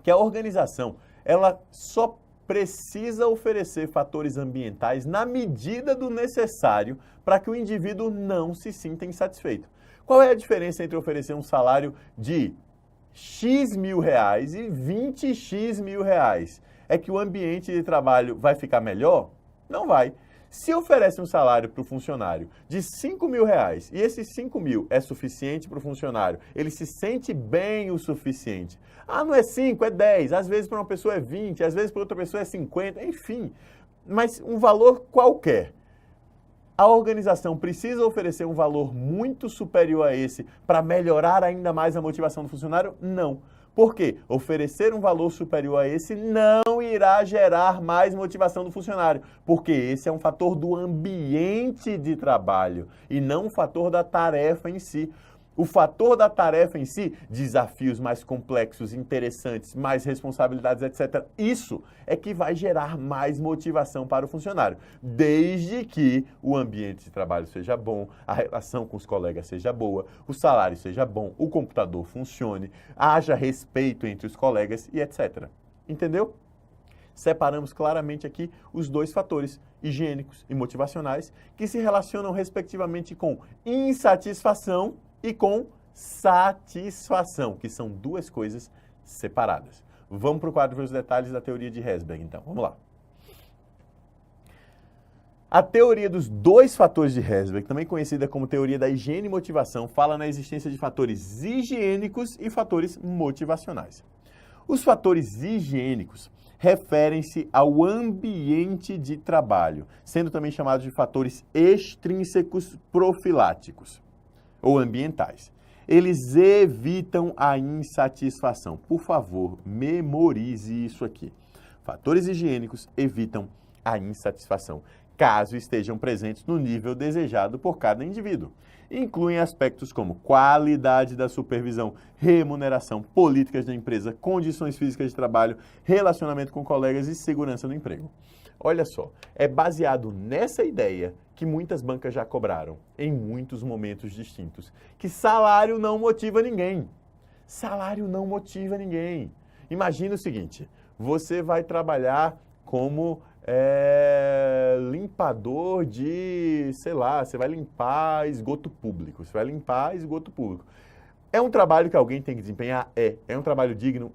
que a organização ela só precisa oferecer fatores ambientais na medida do necessário para que o indivíduo não se sinta insatisfeito. Qual é a diferença entre oferecer um salário de X mil reais e 20X mil reais? É que o ambiente de trabalho vai ficar melhor? Não vai. Se oferece um salário para o funcionário de 5 mil reais e esses 5 mil é suficiente para o funcionário, ele se sente bem o suficiente. Ah, não é 5, é 10, às vezes para uma pessoa é 20, às vezes para outra pessoa é 50, enfim. Mas um valor qualquer. A organização precisa oferecer um valor muito superior a esse para melhorar ainda mais a motivação do funcionário? Não. Por quê? Oferecer um valor superior a esse não irá gerar mais motivação do funcionário, porque esse é um fator do ambiente de trabalho e não um fator da tarefa em si. O fator da tarefa em si, desafios mais complexos, interessantes, mais responsabilidades, etc. Isso é que vai gerar mais motivação para o funcionário, desde que o ambiente de trabalho seja bom, a relação com os colegas seja boa, o salário seja bom, o computador funcione, haja respeito entre os colegas e etc. Entendeu? Separamos claramente aqui os dois fatores, higiênicos e motivacionais, que se relacionam respectivamente com insatisfação e com satisfação, que são duas coisas separadas. Vamos para o quadro ver os detalhes da teoria de Herzberg, então. Vamos lá. A teoria dos dois fatores de Herzberg, também conhecida como teoria da higiene e motivação, fala na existência de fatores higiênicos e fatores motivacionais. Os fatores higiênicos referem-se ao ambiente de trabalho, sendo também chamados de fatores extrínsecos profiláticos ou ambientais. Eles evitam a insatisfação. Por favor, memorize isso aqui. Fatores higiênicos evitam a insatisfação, caso estejam presentes no nível desejado por cada indivíduo. Incluem aspectos como qualidade da supervisão, remuneração, políticas da empresa, condições físicas de trabalho, relacionamento com colegas e segurança no emprego. Olha só, é baseado nessa ideia que muitas bancas já cobraram, em muitos momentos distintos, que salário não motiva ninguém. Salário não motiva ninguém. Imagina o seguinte, você vai trabalhar como limpador de, sei lá, você vai limpar esgoto público. Você vai limpar esgoto público. É um trabalho que alguém tem que desempenhar? É um trabalho digno?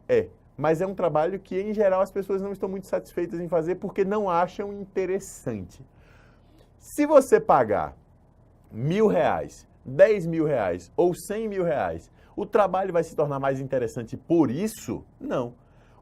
Mas é um trabalho que, em geral, as pessoas não estão muito satisfeitas em fazer porque não acham interessante. Se você pagar R$1.000, R$10.000 ou R$100.000, o trabalho vai se tornar mais interessante por isso? Não.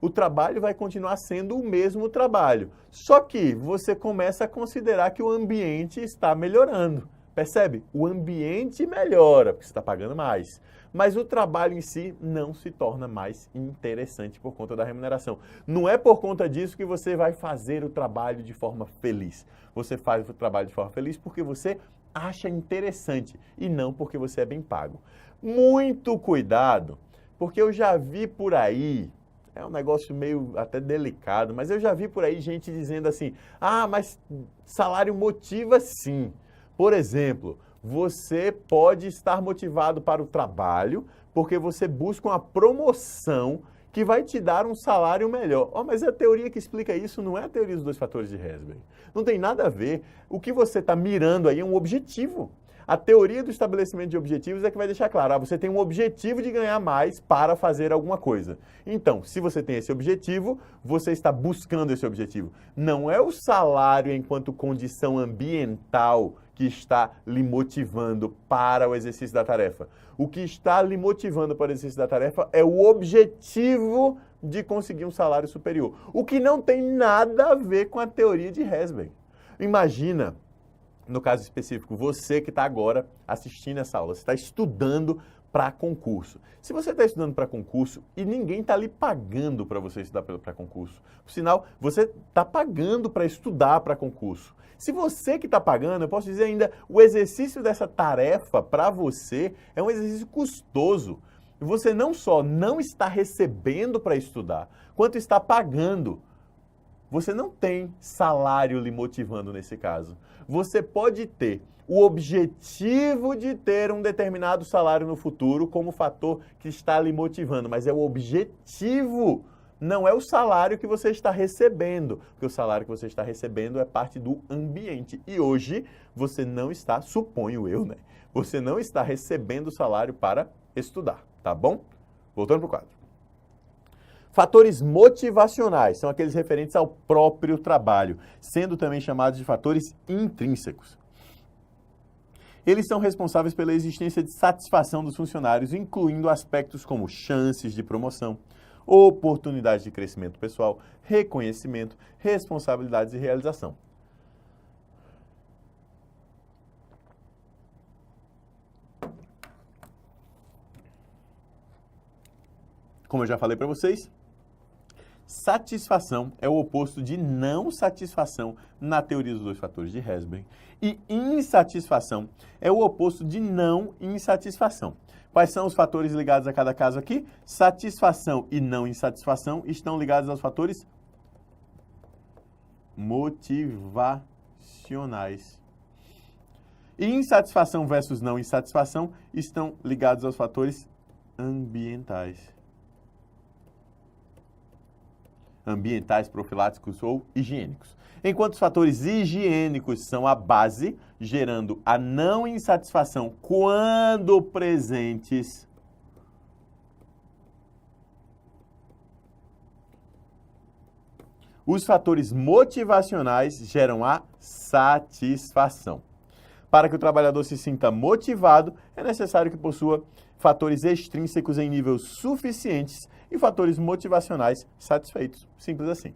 O trabalho vai continuar sendo o mesmo trabalho. Só que você começa a considerar que o ambiente está melhorando. Percebe? O ambiente melhora, porque você está pagando mais. Mas o trabalho em si não se torna mais interessante por conta da remuneração. Não é por conta disso que você vai fazer o trabalho de forma feliz. Você faz o trabalho de forma feliz porque você acha interessante e não porque você é bem pago. Muito cuidado, porque eu já vi por aí, é um negócio meio até delicado, mas eu já vi por aí gente dizendo assim, mas salário motiva sim. Por exemplo, você pode estar motivado para o trabalho porque você busca uma promoção que vai te dar um salário melhor. Mas a teoria que explica isso não é a teoria dos 2 fatores de Herzberg. Não tem nada a ver. O que você está mirando aí é um objetivo. A teoria do estabelecimento de objetivos é que vai deixar claro, você tem um objetivo de ganhar mais para fazer alguma coisa. Então, se você tem esse objetivo, você está buscando esse objetivo. Não é o salário enquanto condição ambiental que está lhe motivando para o exercício da tarefa. O que está lhe motivando para o exercício da tarefa é o objetivo de conseguir um salário superior. O que não tem nada a ver com a teoria de Herzberg. Imagina, no caso específico, você que está agora assistindo essa aula, você está estudando para concurso. Se você está estudando para concurso e ninguém está lhe pagando para você estudar para concurso, por sinal, você está pagando para estudar para concurso. Se você que está pagando, eu posso dizer ainda, o exercício dessa tarefa para você é um exercício custoso. Você não só não está recebendo para estudar, quanto está pagando. Você não tem salário lhe motivando nesse caso. Você pode ter o objetivo de ter um determinado salário no futuro como fator que está lhe motivando, mas é o objetivo, não é o salário que você está recebendo, porque o salário que você está recebendo é parte do ambiente. E hoje você não está, suponho eu, né? Você não está recebendo salário para estudar, tá bom? Voltando para o quadro. Fatores motivacionais são aqueles referentes ao próprio trabalho, sendo também chamados de fatores intrínsecos. Eles são responsáveis pela existência de satisfação dos funcionários, incluindo aspectos como chances de promoção, oportunidades de crescimento pessoal, reconhecimento, responsabilidades e realização. Como eu já falei para vocês, satisfação é o oposto de não satisfação na teoria dos 2 fatores de Herzberg e insatisfação é o oposto de não insatisfação. Quais são os fatores ligados a cada caso aqui? Satisfação e não insatisfação estão ligados aos fatores motivacionais. E insatisfação versus não insatisfação estão ligados aos fatores ambientais. Ambientais, profiláticos ou higiênicos. Enquanto os fatores higiênicos são a base, gerando a não insatisfação quando presentes. Os fatores motivacionais geram a satisfação. Para que o trabalhador se sinta motivado, é necessário que possua fatores extrínsecos em níveis suficientes e fatores motivacionais satisfeitos. Simples assim.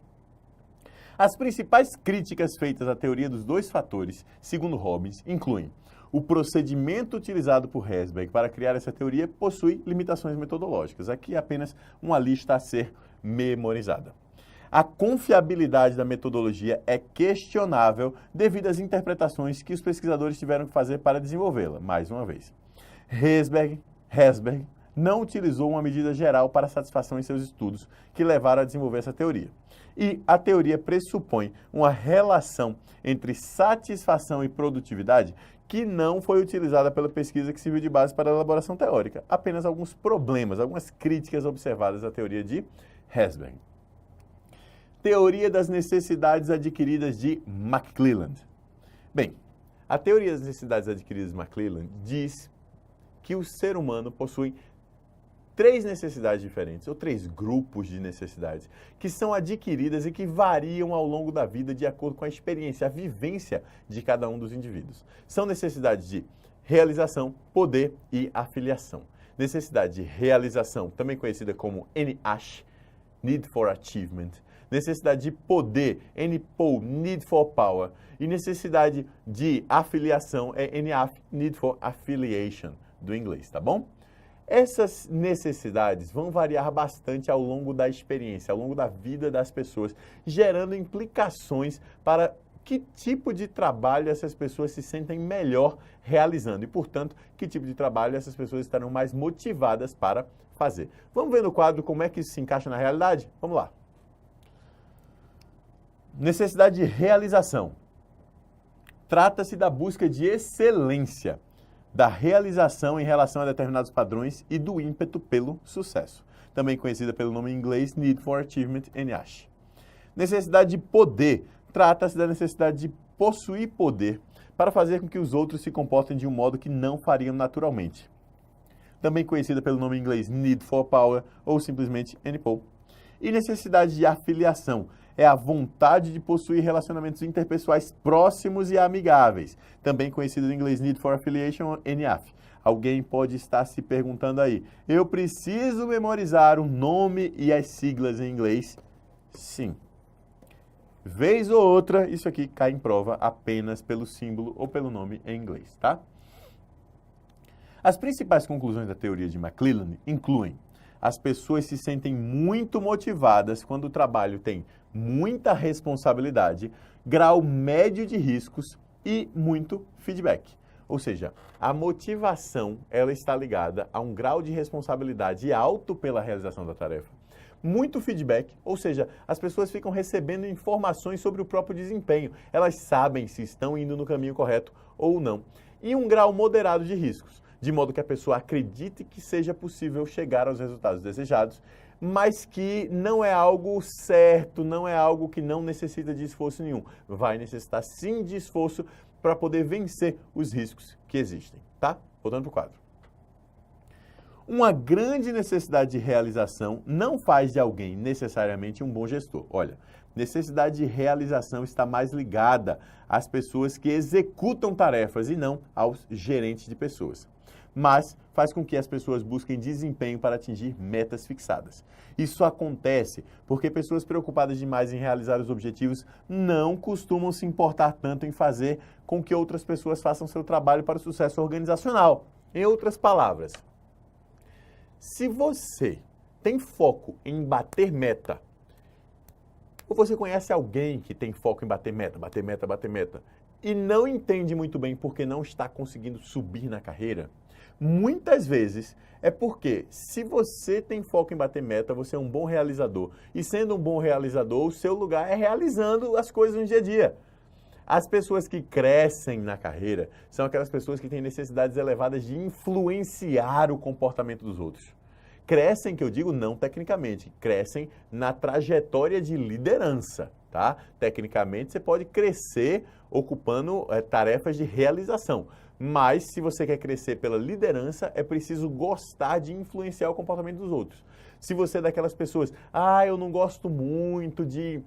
As principais críticas feitas à teoria dos 2 fatores, segundo Robbins, incluem O procedimento utilizado por Herzberg para criar essa teoria possui limitações metodológicas. Aqui apenas uma lista a ser memorizada. A confiabilidade da metodologia é questionável devido às interpretações que os pesquisadores tiveram que fazer para desenvolvê-la. Mais uma vez, Herzberg não utilizou uma medida geral para satisfação em seus estudos que levaram a desenvolver essa teoria. E a teoria pressupõe uma relação entre satisfação e produtividade que não foi utilizada pela pesquisa que serviu de base para a elaboração teórica. Apenas alguns problemas, algumas críticas observadas à teoria de Herzberg. Teoria das necessidades adquiridas de McClelland. Bem, a teoria das necessidades adquiridas de McClelland diz que o ser humano possui três necessidades diferentes, ou três grupos de necessidades, que são adquiridas e que variam ao longo da vida de acordo com a experiência, a vivência de cada um dos indivíduos. São necessidades de realização, poder e afiliação. Necessidade de realização, também conhecida como NASH, Need for Achievement. Necessidade de poder, NPO, Need for Power. E necessidade de afiliação é NAF, Need for Affiliation, do inglês, tá bom? Essas necessidades vão variar bastante ao longo da experiência, ao longo da vida das pessoas, gerando implicações para que tipo de trabalho essas pessoas se sentem melhor realizando e, portanto, que tipo de trabalho essas pessoas estarão mais motivadas para fazer. Vamos ver no quadro como é que isso se encaixa na realidade? Vamos lá. Necessidade de realização. Trata-se da busca de excelência, da realização em relação a determinados padrões e do ímpeto pelo sucesso, também conhecida pelo nome em inglês Need for Achievement, NASH. Necessidade de poder. Trata-se da necessidade de possuir poder para fazer com que os outros se comportem de um modo que não fariam naturalmente, também conhecida pelo nome em inglês Need for Power ou simplesmente NPO. E necessidade de afiliação. É a vontade de possuir relacionamentos interpessoais próximos e amigáveis, também conhecido em inglês Need for Affiliation, NAF. Alguém pode estar se perguntando aí, eu preciso memorizar o nome e as siglas em inglês? Sim. Vez ou outra, isso aqui cai em prova apenas pelo símbolo ou pelo nome em inglês, tá? As principais conclusões da teoria de McClelland incluem: as pessoas se sentem muito motivadas quando o trabalho tem muita responsabilidade, grau médio de riscos e muito feedback. Ou seja, a motivação ela está ligada a um grau de responsabilidade alto pela realização da tarefa, muito feedback, ou seja, as pessoas ficam recebendo informações sobre o próprio desempenho, elas sabem se estão indo no caminho correto ou não, e um grau moderado de riscos, de modo que a pessoa acredite que seja possível chegar aos resultados desejados, mas que não é algo certo, não é algo que não necessita de esforço nenhum. Vai necessitar sim de esforço para poder vencer os riscos que existem, tá? Voltando para o quadro. Uma grande necessidade de realização não faz de alguém necessariamente um bom gestor. Olha, necessidade de realização está mais ligada às pessoas que executam tarefas e não aos gerentes de pessoas. Mas faz com que as pessoas busquem desempenho para atingir metas fixadas. Isso acontece porque pessoas preocupadas demais em realizar os objetivos não costumam se importar tanto em fazer com que outras pessoas façam seu trabalho para o sucesso organizacional. Em outras palavras, se você tem foco em bater meta, ou você conhece alguém que tem foco em bater meta, e não entende muito bem porque não está conseguindo subir na carreira, muitas vezes é porque se você tem foco em bater meta, você é um bom realizador. E sendo um bom realizador, o seu lugar é realizando as coisas no dia a dia. As pessoas que crescem na carreira são aquelas pessoas que têm necessidades elevadas de influenciar o comportamento dos outros. Crescem, que eu digo não tecnicamente, crescem na trajetória de liderança, tá? Tecnicamente, você pode crescer ocupando tarefas de realização. Mas, se você quer crescer pela liderança, é preciso gostar de influenciar o comportamento dos outros. Se você é daquelas pessoas, eu não gosto muito de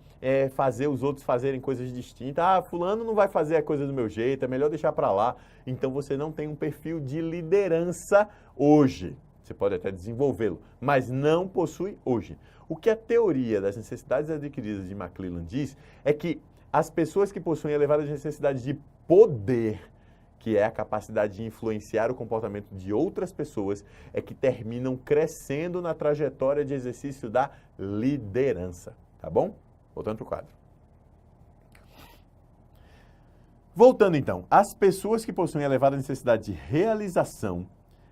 fazer os outros fazerem coisas distintas, fulano não vai fazer a coisa do meu jeito, é melhor deixar para lá. Então, você não tem um perfil de liderança hoje. Você pode até desenvolvê-lo, mas não possui hoje. O que a teoria das necessidades adquiridas de McClelland diz é que as pessoas que possuem elevadas necessidades de poder, que é a capacidade de influenciar o comportamento de outras pessoas, é que terminam crescendo na trajetória de exercício da liderança, tá bom? Voltando para o quadro. Voltando então, as pessoas que possuem elevada necessidade de realização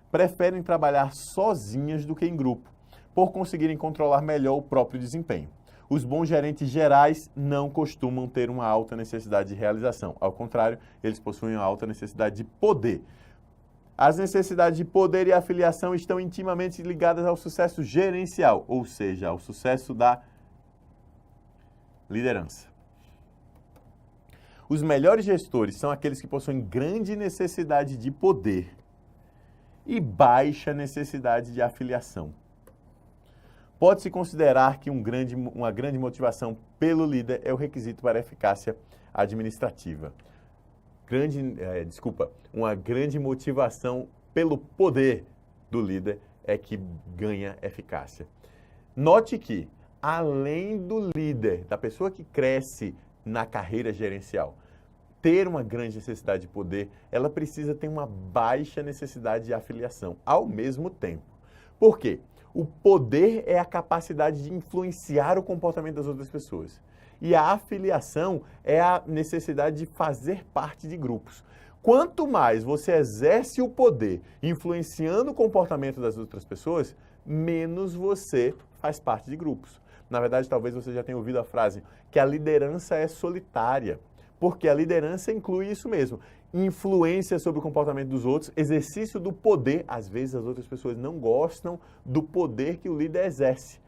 preferem trabalhar sozinhas do que em grupo, por conseguirem controlar melhor o próprio desempenho. Os bons gerentes gerais não costumam ter uma alta necessidade de realização. Ao contrário, eles possuem uma alta necessidade de poder. As necessidades de poder e afiliação estão intimamente ligadas ao sucesso gerencial, ou seja, ao sucesso da liderança. Os melhores gestores são aqueles que possuem grande necessidade de poder e baixa necessidade de afiliação. Pode-se considerar que uma grande motivação pelo líder é o requisito para a eficácia administrativa. Uma grande motivação pelo poder do líder é que ganha eficácia. Note que, além do líder, da pessoa que cresce na carreira gerencial, ter uma grande necessidade de poder, ela precisa ter uma baixa necessidade de afiliação ao mesmo tempo. Por quê? O poder é a capacidade de influenciar o comportamento das outras pessoas. E a afiliação é a necessidade de fazer parte de grupos. Quanto mais você exerce o poder influenciando o comportamento das outras pessoas, menos você faz parte de grupos. Na verdade, talvez você já tenha ouvido a frase que a liderança é solitária, porque a liderança inclui isso mesmo. Influência sobre o comportamento dos outros, exercício do poder. Às vezes as outras pessoas não gostam do poder que o líder exerce.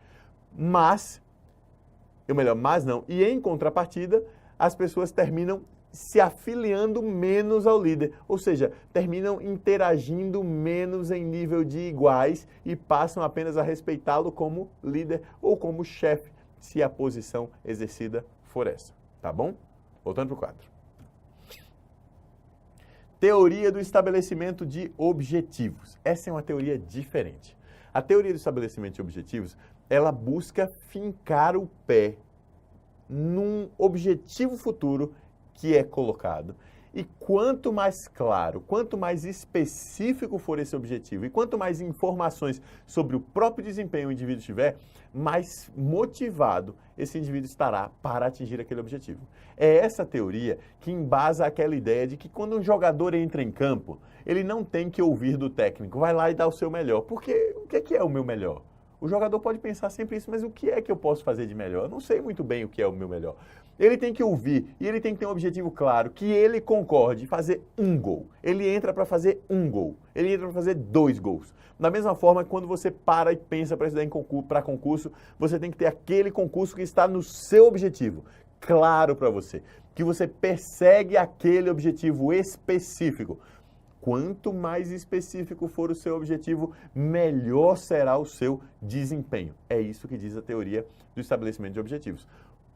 E em contrapartida, as pessoas terminam se afiliando menos ao líder, ou seja, terminam interagindo menos em nível de iguais e passam apenas a respeitá-lo como líder ou como chefe, se a posição exercida for essa, tá bom? Voltando para o quadro. Teoria do estabelecimento de objetivos. Essa é uma teoria diferente. A teoria do estabelecimento de objetivos, ela busca fincar o pé num objetivo futuro que é colocado. E quanto mais claro, quanto mais específico for esse objetivo e quanto mais informações sobre o próprio desempenho o indivíduo tiver, mais motivado esse indivíduo estará para atingir aquele objetivo. É essa teoria que embasa aquela ideia de que quando um jogador entra em campo, ele não tem que ouvir do técnico, vai lá e dá o seu melhor. Porque o que é o meu melhor? O jogador pode pensar sempre isso, mas o que é que eu posso fazer de melhor? Eu não sei muito bem o que é o meu melhor. Ele tem que ouvir e ele tem que ter um objetivo claro, que ele concorde fazer um gol. Ele entra para fazer um gol. Ele entra para fazer 2 gols. Da mesma forma, quando você para e pensa para estudar para concurso, você tem que ter aquele concurso que está no seu objetivo, claro para você, que você persegue aquele objetivo específico. Quanto mais específico for o seu objetivo, melhor será o seu desempenho. É isso que diz a teoria do estabelecimento de objetivos.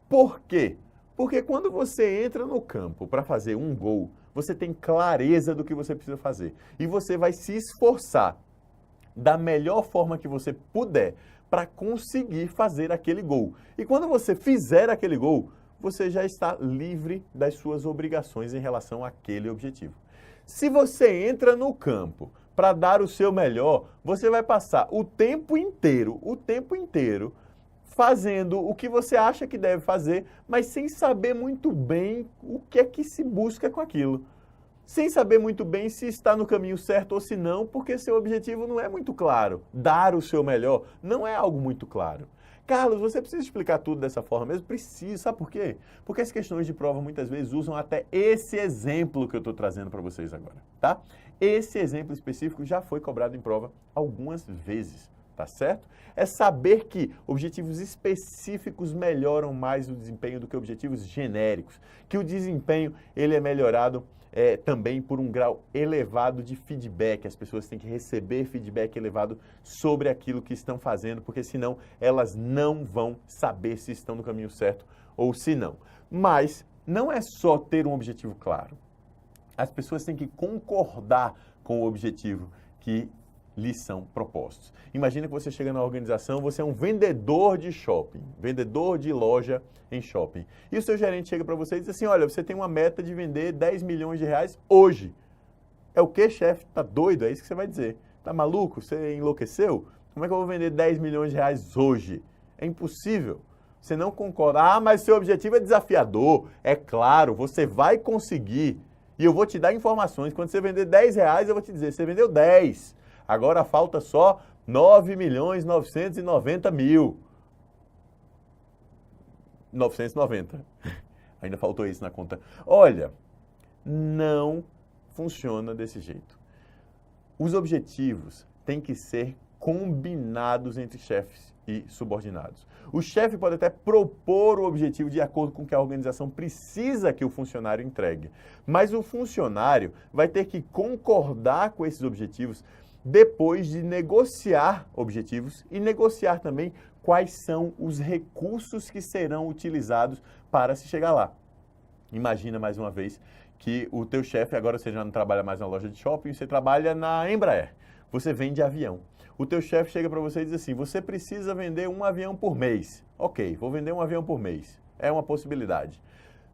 Por quê? Porque quando você entra no campo para fazer um gol, você tem clareza do que você precisa fazer. E você vai se esforçar da melhor forma que você puder para conseguir fazer aquele gol. E quando você fizer aquele gol, você já está livre das suas obrigações em relação àquele objetivo. Se você entra no campo para dar o seu melhor, você vai passar o tempo inteiro fazendo o que você acha que deve fazer, mas sem saber muito bem o que é que se busca com aquilo. Sem saber muito bem se está no caminho certo ou se não, porque seu objetivo não é muito claro. Dar o seu melhor não é algo muito claro. Carlos, você precisa explicar tudo dessa forma mesmo? Preciso. Sabe por quê? Porque as questões de prova muitas vezes usam até esse exemplo que eu estou trazendo para vocês agora, tá? Esse exemplo específico já foi cobrado em prova algumas vezes, tá certo? É saber que objetivos específicos melhoram mais o desempenho do que objetivos genéricos, que o desempenho ele é melhorado também por um grau elevado de feedback. As pessoas têm que receber feedback elevado sobre aquilo que estão fazendo, porque senão elas não vão saber se estão no caminho certo ou se não. Mas não é só ter um objetivo claro. As pessoas têm que concordar com o objetivo que lhes são propostos. Imagina que você chega na organização, você é um vendedor de shopping, vendedor de loja em shopping. E o seu gerente chega para você e diz assim, olha, você tem uma meta de vender 10 milhões de reais hoje. É o quê, chefe? Tá doido? É isso que você vai dizer. Tá maluco? Você enlouqueceu? Como é que eu vou vender 10 milhões de reais hoje? É impossível. Você não concorda. Ah, mas seu objetivo é desafiador. É claro, você vai conseguir. E eu vou te dar informações. Quando você vender 10 reais, eu vou te dizer, você vendeu 10. Agora falta só 9 milhões 990 mil. 990. Ainda faltou isso na conta. Olha, não funciona desse jeito. Os objetivos têm que ser combinados entre chefes e subordinados. O chefe pode até propor o objetivo de acordo com o que a organização precisa que o funcionário entregue, mas o funcionário vai ter que concordar com esses objetivos depois de negociar objetivos e negociar também quais são os recursos que serão utilizados para se chegar lá. Imagina mais uma vez que o teu chefe, agora você já não trabalha mais na loja de shopping, você trabalha na Embraer, você vende avião. O teu chefe chega para você e diz assim, você precisa vender um avião por mês. Ok, vou vender um avião por mês. É uma possibilidade.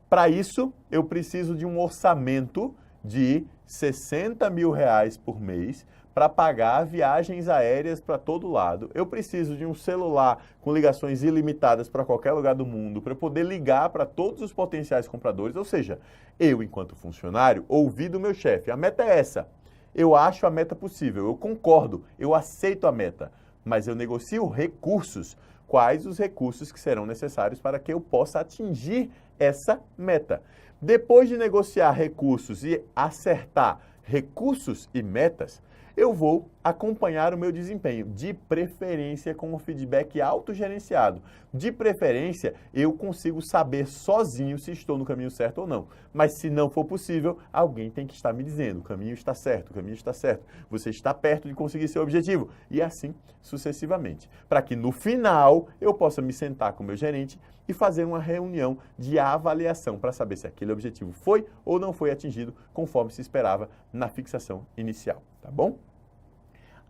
Para isso, eu preciso de um orçamento de 60 mil reais por mês para pagar viagens aéreas para todo lado. Eu preciso de um celular com ligações ilimitadas para qualquer lugar do mundo, para poder ligar para todos os potenciais compradores. Ou seja, eu, enquanto funcionário, ouvi do meu chefe, a meta é essa. Eu acho a meta possível, eu concordo, eu aceito a meta, mas eu negocio recursos. Quais os recursos que serão necessários para que eu possa atingir essa meta? Depois de negociar recursos e acertar recursos e metas, eu vou acompanhar o meu desempenho, de preferência com um feedback autogerenciado. De preferência, eu consigo saber sozinho se estou no caminho certo ou não. Mas se não for possível, alguém tem que estar me dizendo, o caminho está certo, o caminho está certo. Você está perto de conseguir seu objetivo. E assim sucessivamente. Para que no final, eu possa me sentar com o meu gerente e fazer uma reunião de avaliação para saber se aquele objetivo foi ou não foi atingido conforme se esperava na fixação inicial, tá bom?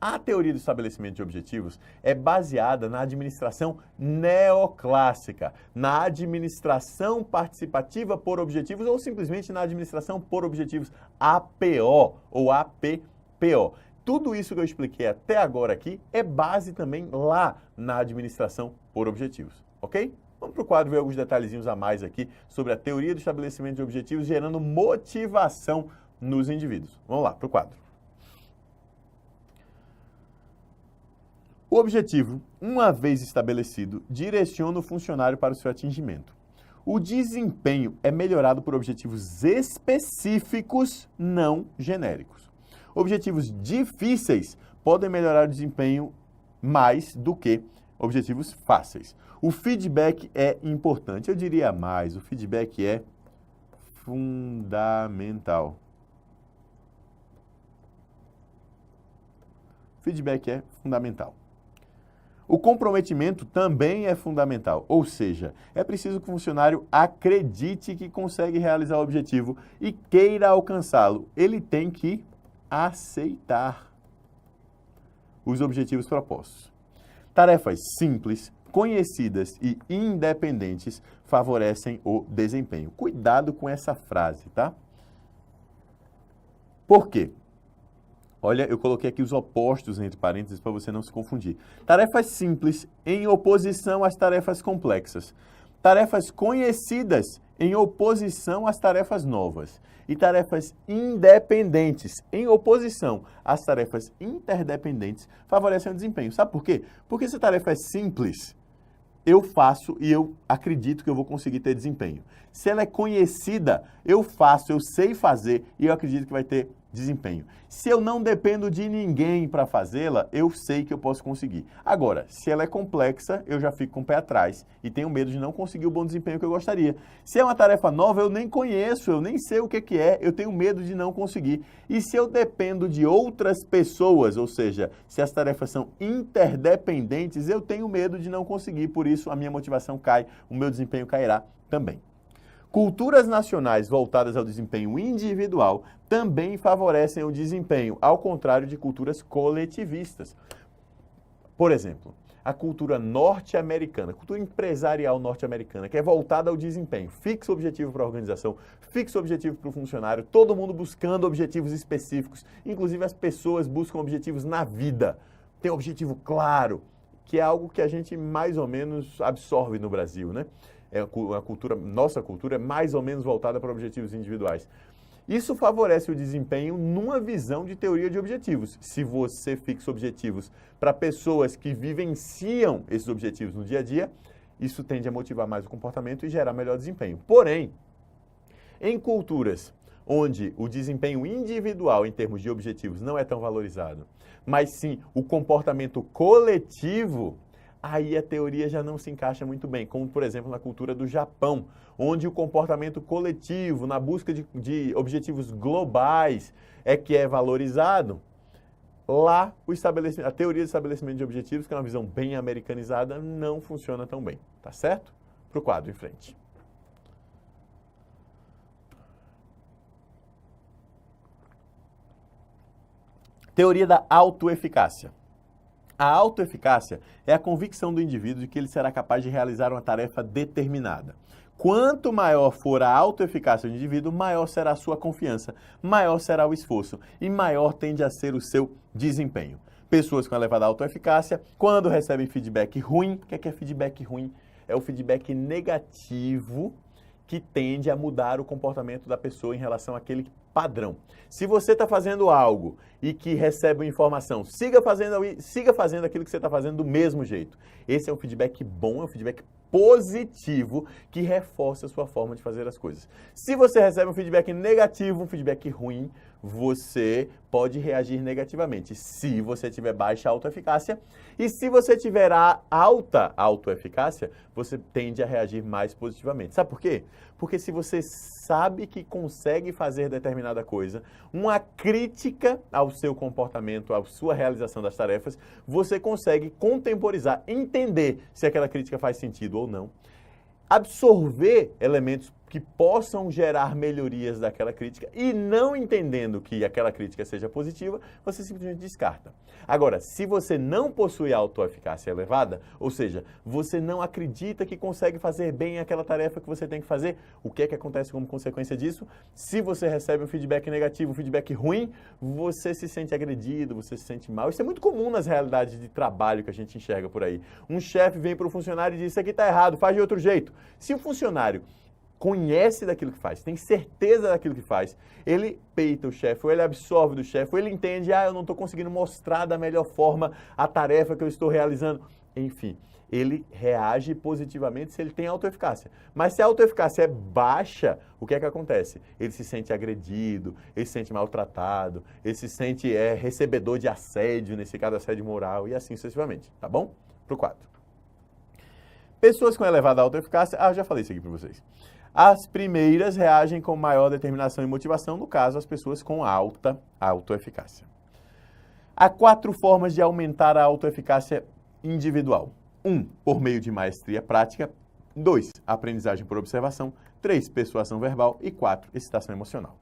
A teoria do estabelecimento de objetivos é baseada na administração neoclássica, na administração participativa por objetivos ou simplesmente na administração por objetivos, APO ou APPO. Tudo isso que eu expliquei até agora aqui é base também lá na administração por objetivos, ok? Vamos para o quadro ver alguns detalhezinhos a mais aqui sobre a teoria do estabelecimento de objetivos gerando motivação nos indivíduos. Vamos lá para o quadro. O objetivo, uma vez estabelecido, direciona o funcionário para o seu atingimento. O desempenho é melhorado por objetivos específicos, não genéricos. Objetivos difíceis podem melhorar o desempenho mais do que objetivos fáceis. O feedback é importante, eu diria mais, o feedback é fundamental. Feedback é fundamental. O comprometimento também é fundamental, ou seja, é preciso que o funcionário acredite que consegue realizar o objetivo e queira alcançá-lo. Ele tem que aceitar os objetivos propostos. Tarefas simples, conhecidas e independentes favorecem o desempenho. Cuidado com essa frase, tá? Por quê? Olha, eu coloquei aqui os opostos entre parênteses para você não se confundir. Tarefas simples em oposição às tarefas complexas. Tarefas conhecidas em oposição às tarefas novas. E tarefas independentes em oposição às tarefas interdependentes favorecem o desempenho. Sabe por quê? Porque se a tarefa é simples, eu faço e eu acredito que eu vou conseguir ter desempenho. Se ela é conhecida, eu faço, eu sei fazer e eu acredito que vai ter desempenho. Se eu não dependo de ninguém para fazê-la, eu sei que eu posso conseguir. Agora, se ela é complexa, eu já fico com o pé atrás e tenho medo de não conseguir o bom desempenho que eu gostaria. Se é uma tarefa nova, eu nem conheço, eu nem sei o que é, eu tenho medo de não conseguir. E se eu dependo de outras pessoas, ou seja, se as tarefas são interdependentes, eu tenho medo de não conseguir, por isso a minha motivação cai, o meu desempenho cairá também. Culturas nacionais voltadas ao desempenho individual também favorecem o desempenho, ao contrário de culturas coletivistas. Por exemplo, a cultura norte-americana, a cultura empresarial norte-americana, que é voltada ao desempenho, fixo objetivo para a organização, fixo objetivo para o funcionário, todo mundo buscando objetivos específicos, inclusive as pessoas buscam objetivos na vida, tem um objetivo claro, que é algo que a gente mais ou menos absorve no Brasil, né? Nossa cultura é mais ou menos voltada para objetivos individuais. Isso favorece o desempenho numa visão de teoria de objetivos. Se você fixa objetivos para pessoas que vivenciam esses objetivos no dia a dia, isso tende a motivar mais o comportamento e gerar melhor desempenho. Porém, em culturas onde o desempenho individual em termos de objetivos não é tão valorizado, mas sim o comportamento coletivo, aí a teoria já não se encaixa muito bem, como por exemplo na cultura do Japão, onde o comportamento coletivo, na busca de objetivos globais, é que é valorizado. Lá, a teoria de estabelecimento de objetivos, que é uma visão bem americanizada, não funciona tão bem, tá certo? Para o quadro em frente. Teoria da autoeficácia. A autoeficácia é a convicção do indivíduo de que ele será capaz de realizar uma tarefa determinada. Quanto maior for a autoeficácia do indivíduo, maior será a sua confiança, maior será o esforço e maior tende a ser o seu desempenho. Pessoas com elevada autoeficácia, quando recebem feedback ruim, o que é feedback ruim? É o feedback negativo que tende a mudar o comportamento da pessoa em relação àquele padrão. Se você está fazendo algo e que recebe uma informação, siga fazendo aquilo que você está fazendo do mesmo jeito. Esse é um feedback bom, é um feedback positivo que reforça a sua forma de fazer as coisas. Se você recebe um feedback negativo, um feedback ruim, você pode reagir negativamente. Se você tiver baixa autoeficácia e se você tiver alta autoeficácia, você tende a reagir mais positivamente. Sabe por quê? Porque se você sabe que consegue fazer determinada coisa, uma crítica ao seu comportamento, à sua realização das tarefas, você consegue contemporizar, entender se aquela crítica faz sentido ou não, absorver elementos que possam gerar melhorias daquela crítica e não entendendo que aquela crítica seja positiva, você simplesmente descarta. Agora, se você não possui autoeficácia elevada, ou seja, você não acredita que consegue fazer bem aquela tarefa que você tem que fazer, o que é que acontece como consequência disso? Se você recebe um feedback negativo, um feedback ruim, você se sente agredido, você se sente mal. Isso é muito comum nas realidades de trabalho que a gente enxerga por aí. Um chefe vem para o funcionário e diz, isso aqui está errado, faz de outro jeito. Se o funcionário conhece daquilo que faz, tem certeza daquilo que faz, ele peita o chefe, ou ele absorve do chefe, ou ele entende, eu não estou conseguindo mostrar da melhor forma a tarefa que eu estou realizando. Enfim, ele reage positivamente se ele tem autoeficácia. Mas se a autoeficácia é baixa, o que é que acontece? Ele se sente agredido, ele se sente maltratado, ele se sente recebedor de assédio, nesse caso assédio moral, e assim sucessivamente, tá bom? Para o 4. Pessoas com elevada autoeficácia, já falei isso aqui para vocês. As primeiras reagem com maior determinação e motivação, no caso, as pessoas com alta autoeficácia. Há 4 formas de aumentar a autoeficácia individual. 1, por meio de maestria prática. 2, aprendizagem por observação. 3, persuasão verbal. E 4, excitação emocional.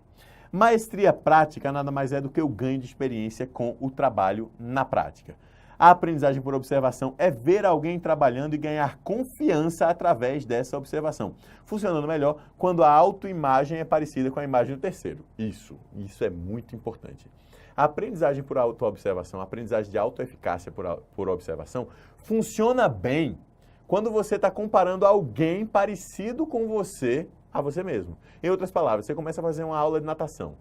Maestria prática nada mais é do que o ganho de experiência com o trabalho na prática. A aprendizagem por observação é ver alguém trabalhando e ganhar confiança através dessa observação, funcionando melhor quando a autoimagem é parecida com a imagem do terceiro. Isso é muito importante. A aprendizagem por autoobservação, a aprendizagem de autoeficácia por observação, funciona bem quando você está comparando alguém parecido com você a você mesmo. Em outras palavras, você começa a fazer uma aula de natação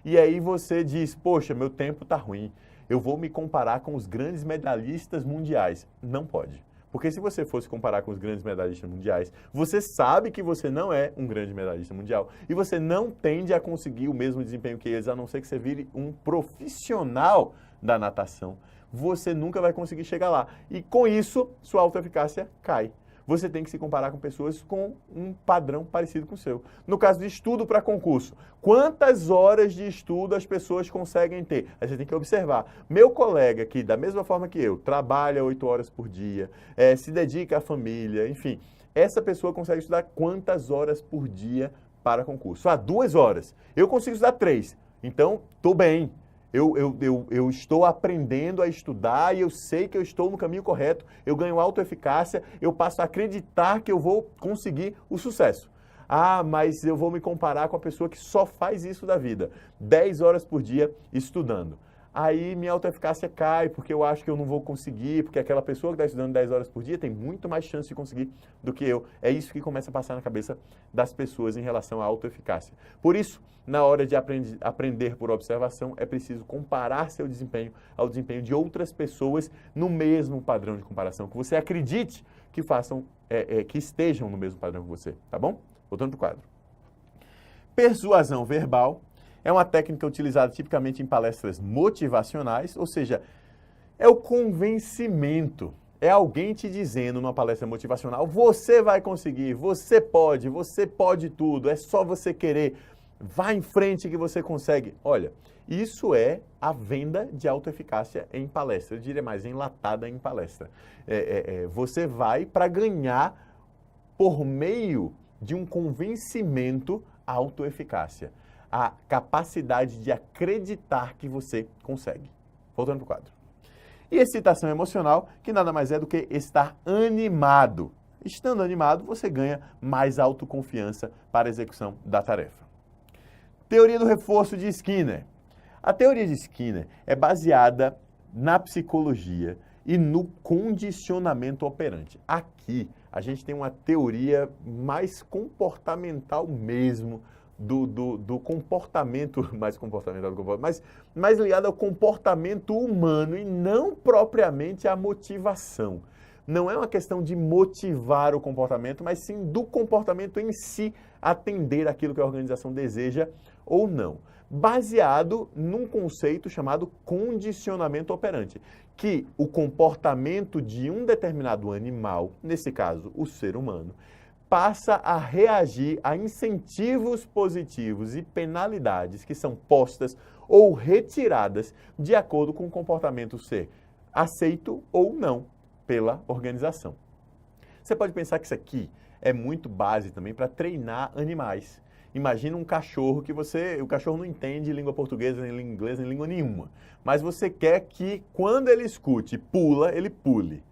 e aí você diz, poxa, meu tempo está ruim. Eu vou me comparar com os grandes medalhistas mundiais. Não pode. Porque se você fosse comparar com os grandes medalhistas mundiais, você sabe que você não é um grande medalhista mundial e você não tende a conseguir o mesmo desempenho que eles, a não ser que você vire um profissional da natação. Você nunca vai conseguir chegar lá. E com isso, sua autoeficácia cai. Você tem que se comparar com pessoas com um padrão parecido com o seu. No caso de estudo para concurso, quantas horas de estudo as pessoas conseguem ter? Aí você tem que observar. Meu colega que, da mesma forma que eu, trabalha 8 horas por dia, se dedica à família, enfim, essa pessoa consegue estudar quantas horas por dia para concurso? 2 horas. Eu consigo estudar 3. Então, estou bem. Eu estou aprendendo a estudar e eu sei que eu estou no caminho correto, eu ganho autoeficácia, eu passo a acreditar que eu vou conseguir o sucesso. Ah, mas eu vou me comparar com a pessoa que só faz isso da vida, 10 horas por dia estudando. Aí minha autoeficácia cai, porque eu acho que eu não vou conseguir, porque aquela pessoa que está estudando 10 horas por dia tem muito mais chance de conseguir do que eu. É isso que começa a passar na cabeça das pessoas em relação à autoeficácia. Por isso, na hora de aprender por observação, é preciso comparar seu desempenho ao desempenho de outras pessoas no mesmo padrão de comparação, que você acredite que façam, que estejam no mesmo padrão que você, tá bom? Voltando para o quadro. Persuasão verbal é uma técnica utilizada tipicamente em palestras motivacionais, ou seja, é o convencimento. É alguém te dizendo numa palestra motivacional, você vai conseguir, você pode tudo, é só você querer, vá em frente que você consegue. Olha, isso é a venda de autoeficácia em palestra, eu diria mais, enlatada em palestra. Você vai para ganhar por meio de um convencimento à autoeficácia, a capacidade de acreditar que você consegue. Voltando para o quadro. E excitação emocional, que nada mais é do que estar animado. Estando animado, você ganha mais autoconfiança para a execução da tarefa. Teoria do reforço de Skinner. A teoria de Skinner é baseada na psicologia e no condicionamento operante. Aqui, a gente tem uma teoria mais comportamental mesmo, do comportamento, mais comportamental do comportamento, mais ligado ao comportamento humano e não propriamente à motivação. Não é uma questão de motivar o comportamento, mas sim do comportamento em si atender aquilo que a organização deseja ou não. Baseado num conceito chamado condicionamento operante, que o comportamento de um determinado animal, nesse caso o ser humano, passa a reagir a incentivos positivos e penalidades que são postas ou retiradas de acordo com o comportamento ser aceito ou não pela organização. Você pode pensar que isso aqui é muito base também para treinar animais. Imagina um cachorro que o cachorro não entende língua portuguesa, nem língua inglesa, nem língua nenhuma. Mas você quer que quando ele escute pula, ele pule.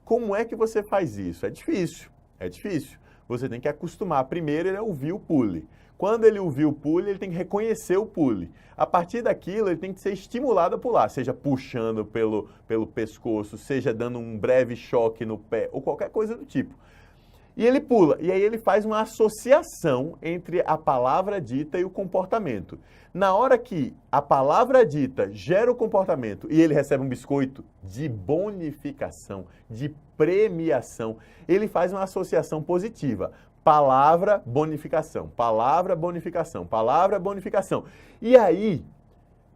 Como é que você faz isso? É difícil, é difícil. Você tem que acostumar. Primeiro ele a ouvir o pule. Quando ele ouvir o pule, ele tem que reconhecer o pule. A partir daquilo, ele tem que ser estimulado a pular, seja puxando pelo pescoço, seja dando um breve choque no pé, ou qualquer coisa do tipo. E ele pula, e aí ele faz uma associação entre a palavra dita e o comportamento. Na hora que a palavra dita gera o comportamento e ele recebe um biscoito de bonificação, de premiação, ele faz uma associação positiva. Palavra, bonificação, palavra, bonificação, palavra, bonificação. E aí,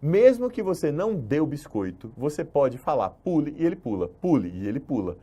mesmo que você não dê o biscoito, você pode falar pule e ele pula, pule e ele pula.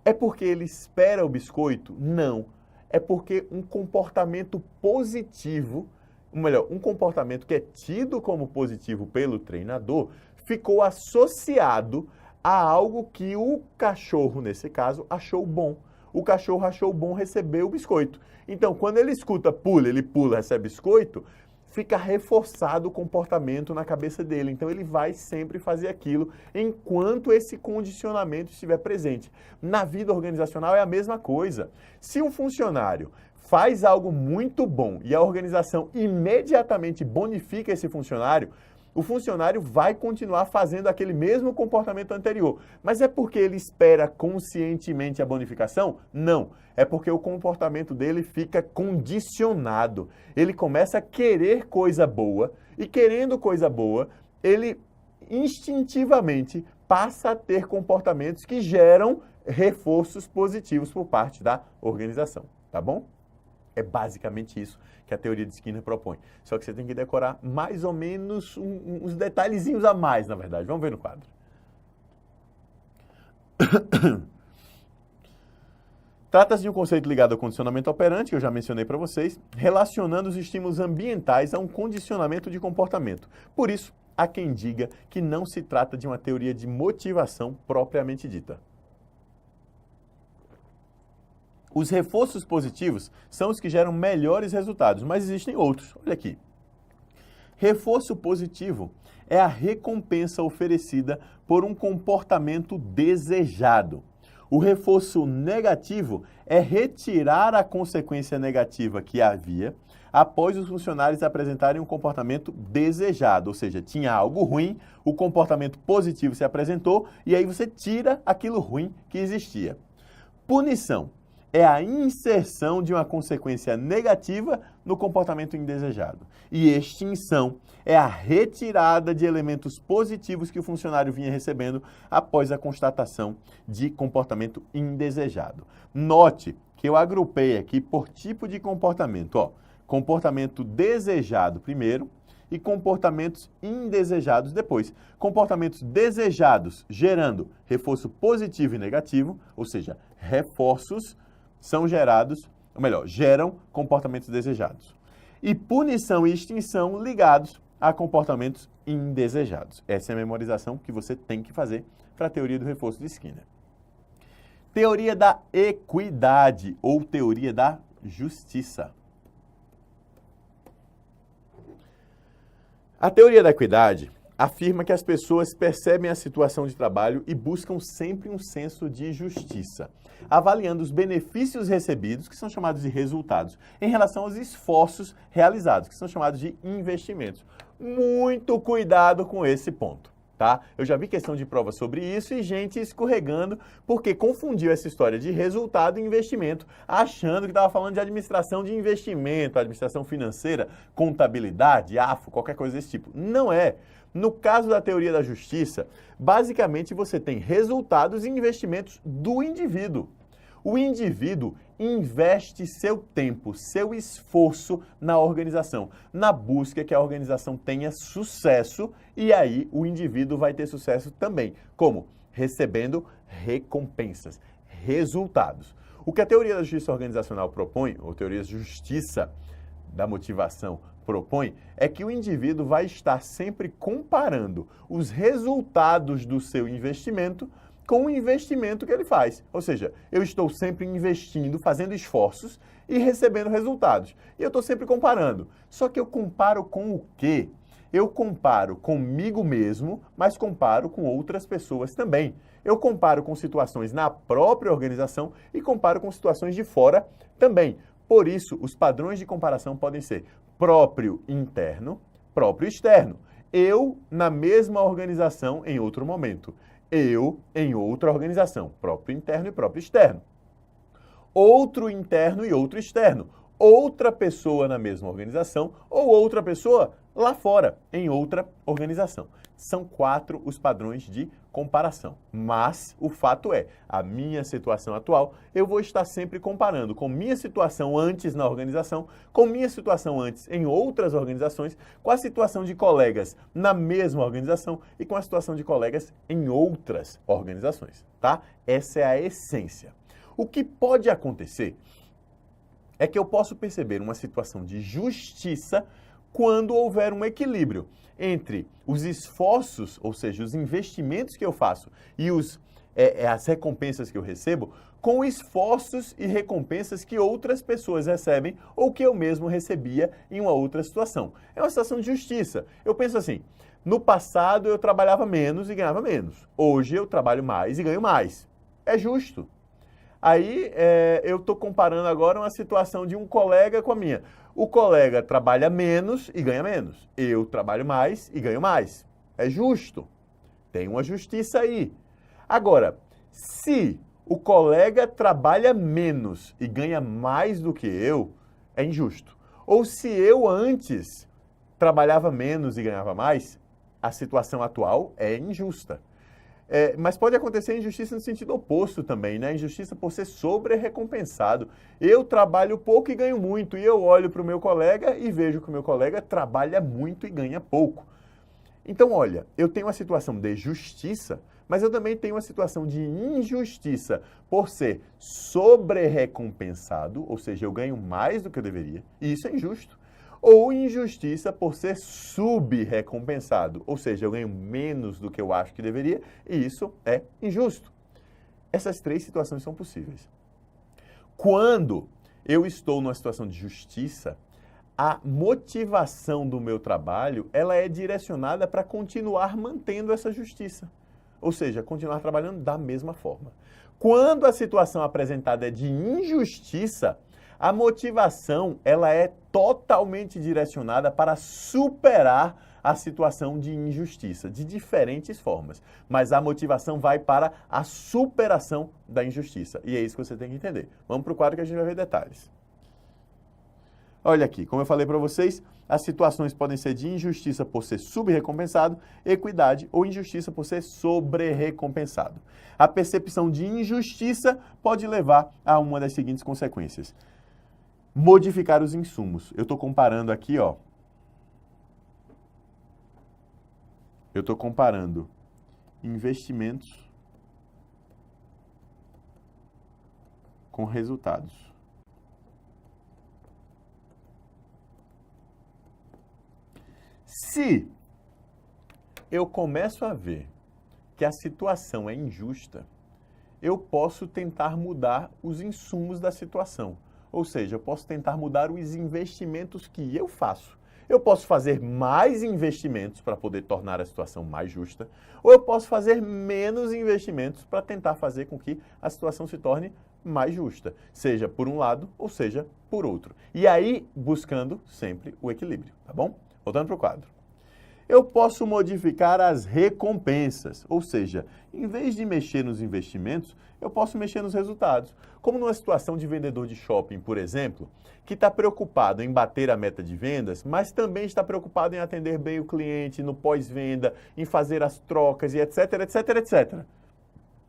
É porque ele espera o biscoito? Não. É porque um comportamento positivo, ou melhor, um comportamento que é tido como positivo pelo treinador, ficou associado a algo que o cachorro, nesse caso, achou bom. O cachorro achou bom receber o biscoito. Então, quando ele escuta pula, ele pula, recebe biscoito, fica reforçado o comportamento na cabeça dele. Então, ele vai sempre fazer aquilo enquanto esse condicionamento estiver presente. Na vida organizacional é a mesma coisa. Se um funcionário faz algo muito bom e a organização imediatamente bonifica esse funcionário, o funcionário vai continuar fazendo aquele mesmo comportamento anterior. Mas é porque ele espera conscientemente a bonificação? Não. É porque o comportamento dele fica condicionado. Ele começa a querer coisa boa e, querendo coisa boa, ele instintivamente passa a ter comportamentos que geram reforços positivos por parte da organização. Tá bom? É basicamente isso que a teoria de Skinner propõe. Só que você tem que decorar mais ou menos uns detalhezinhos a mais, na verdade. Vamos ver no quadro. Trata-se de um conceito ligado ao condicionamento operante, que eu já mencionei para vocês, relacionando os estímulos ambientais a um condicionamento de comportamento. Por isso, há quem diga que não se trata de uma teoria de motivação propriamente dita. Os reforços positivos são os que geram melhores resultados, mas existem outros. Olha aqui. Reforço positivo é a recompensa oferecida por um comportamento desejado. O reforço negativo é retirar a consequência negativa que havia após os funcionários apresentarem um comportamento desejado, ou seja, tinha algo ruim, o comportamento positivo se apresentou e aí você tira aquilo ruim que existia. Punição é a inserção de uma consequência negativa no comportamento indesejado. E extinção é a retirada de elementos positivos que o funcionário vinha recebendo após a constatação de comportamento indesejado. Note que eu agrupei aqui por tipo de comportamento. Ó, comportamento desejado primeiro e comportamentos indesejados depois. Comportamentos desejados gerando reforço positivo e negativo, ou seja, reforços são gerados, ou melhor, geram comportamentos desejados. E punição e extinção ligados a comportamentos indesejados. Essa é a memorização que você tem que fazer para a teoria do reforço de Skinner. Teoria da equidade ou teoria da justiça. A teoria da equidade afirma que as pessoas percebem a situação de trabalho e buscam sempre um senso de justiça, avaliando os benefícios recebidos, que são chamados de resultados, em relação aos esforços realizados, que são chamados de investimentos. Muito cuidado com esse ponto, tá? Eu já vi questão de prova sobre isso e gente escorregando porque confundiu essa história de resultado e investimento, achando que estava falando de administração de investimento, administração financeira, contabilidade, AFO, qualquer coisa desse tipo. Não é. No caso da teoria da justiça, basicamente você tem resultados e investimentos do indivíduo. O indivíduo investe seu tempo, seu esforço na organização, na busca que a organização tenha sucesso e aí o indivíduo vai ter sucesso também. Como? Recebendo recompensas, resultados. O que a teoria da justiça organizacional propõe, ou teoria da justiça da motivação propõe, é que o indivíduo vai estar sempre comparando os resultados do seu investimento com o investimento que ele faz. Ou seja, eu estou sempre investindo, fazendo esforços e recebendo resultados. E eu estou sempre comparando. Só que eu comparo com o quê? Eu comparo comigo mesmo, mas comparo com outras pessoas também. Eu comparo com situações na própria organização e comparo com situações de fora também. Por isso, os padrões de comparação podem ser próprio interno, próprio externo. Eu na mesma organização em outro momento. Eu em outra organização, próprio interno e próprio externo. Outro interno e outro externo. Outra pessoa na mesma organização ou outra pessoa lá fora, em outra organização. São 4 os padrões de comparação. Mas o fato é, a minha situação atual, eu vou estar sempre comparando com minha situação antes na organização, com minha situação antes em outras organizações, com a situação de colegas na mesma organização e com a situação de colegas em outras organizações, tá? Essa é a essência. O que pode acontecer é que eu posso perceber uma situação de justiça quando houver um equilíbrio entre os esforços, ou seja, os investimentos que eu faço e as recompensas que eu recebo, com esforços e recompensas que outras pessoas recebem ou que eu mesmo recebia em uma outra situação. É uma situação de justiça. Eu penso assim, no passado eu trabalhava menos e ganhava menos. Hoje eu trabalho mais e ganho mais. É justo. Aí eu estou comparando agora uma situação de um colega com a minha. O colega trabalha menos e ganha menos. Eu trabalho mais e ganho mais. É justo. Tem uma justiça aí. Agora, se o colega trabalha menos e ganha mais do que eu, é injusto. Ou se eu antes trabalhava menos e ganhava mais, a situação atual é injusta. Mas pode acontecer injustiça no sentido oposto também, né? Injustiça por ser sobre-recompensado. Eu trabalho pouco e ganho muito, e eu olho para o meu colega e vejo que o meu colega trabalha muito e ganha pouco. Então, olha, eu tenho uma situação de justiça, mas eu também tenho uma situação de injustiça por ser sobre-recompensado, ou seja, eu ganho mais do que eu deveria, e isso é injusto. Ou injustiça por ser sub-recompensado, ou seja, eu ganho menos do que eu acho que deveria, e isso é injusto. Essas 3 situações são possíveis. Quando eu estou numa situação de justiça, a motivação do meu trabalho, ela é direcionada para continuar mantendo essa justiça. Ou seja, continuar trabalhando da mesma forma. Quando a situação apresentada é de injustiça, a motivação ela é totalmente direcionada para superar a situação de injustiça, de diferentes formas. Mas a motivação vai para a superação da injustiça. E é isso que você tem que entender. Vamos para o quadro que a gente vai ver detalhes. Olha aqui, como eu falei para vocês, as situações podem ser de injustiça por ser subrecompensado, equidade ou injustiça por ser sobre-recompensado. A percepção de injustiça pode levar a uma das seguintes consequências. Modificar os insumos. Eu estou comparando aqui, ó. Eu estou comparando investimentos com resultados. Se eu começo a ver que a situação é injusta, eu posso tentar mudar os insumos da situação. Ou seja, eu posso tentar mudar os investimentos que eu faço. Eu posso fazer mais investimentos para poder tornar a situação mais justa, ou eu posso fazer menos investimentos para tentar fazer com que a situação se torne mais justa, seja por um lado ou seja por outro. E aí, buscando sempre o equilíbrio, tá bom? Voltando para o quadro. Eu posso modificar as recompensas, ou seja, em vez de mexer nos investimentos, eu posso mexer nos resultados. Como numa situação de vendedor de shopping, por exemplo, que está preocupado em bater a meta de vendas, mas também está preocupado em atender bem o cliente no pós-venda, em fazer as trocas e etc, etc, etc.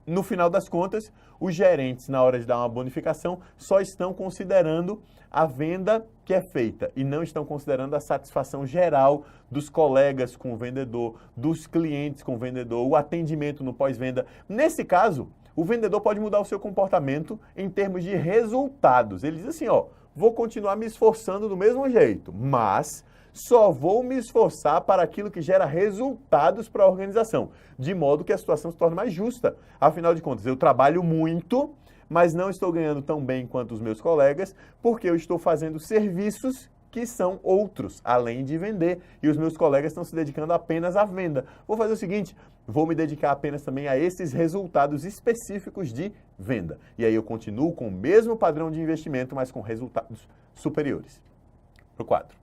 No final das contas, os gerentes, na hora de dar uma bonificação, só estão considerando a venda que é feita e não estão considerando a satisfação geral dos colegas com o vendedor, dos clientes com o vendedor, o atendimento no pós-venda. Nesse caso, o vendedor pode mudar o seu comportamento em termos de resultados. Ele diz assim, ó, vou continuar me esforçando do mesmo jeito, mas só vou me esforçar para aquilo que gera resultados para a organização, de modo que a situação se torne mais justa. Afinal de contas, eu trabalho muito, mas não estou ganhando tão bem quanto os meus colegas, porque eu estou fazendo serviços que são outros, além de vender, e os meus colegas estão se dedicando apenas à venda. Vou fazer o seguinte, vou me dedicar apenas também a esses resultados específicos de venda. E aí eu continuo com o mesmo padrão de investimento, mas com resultados superiores. Para o quadro.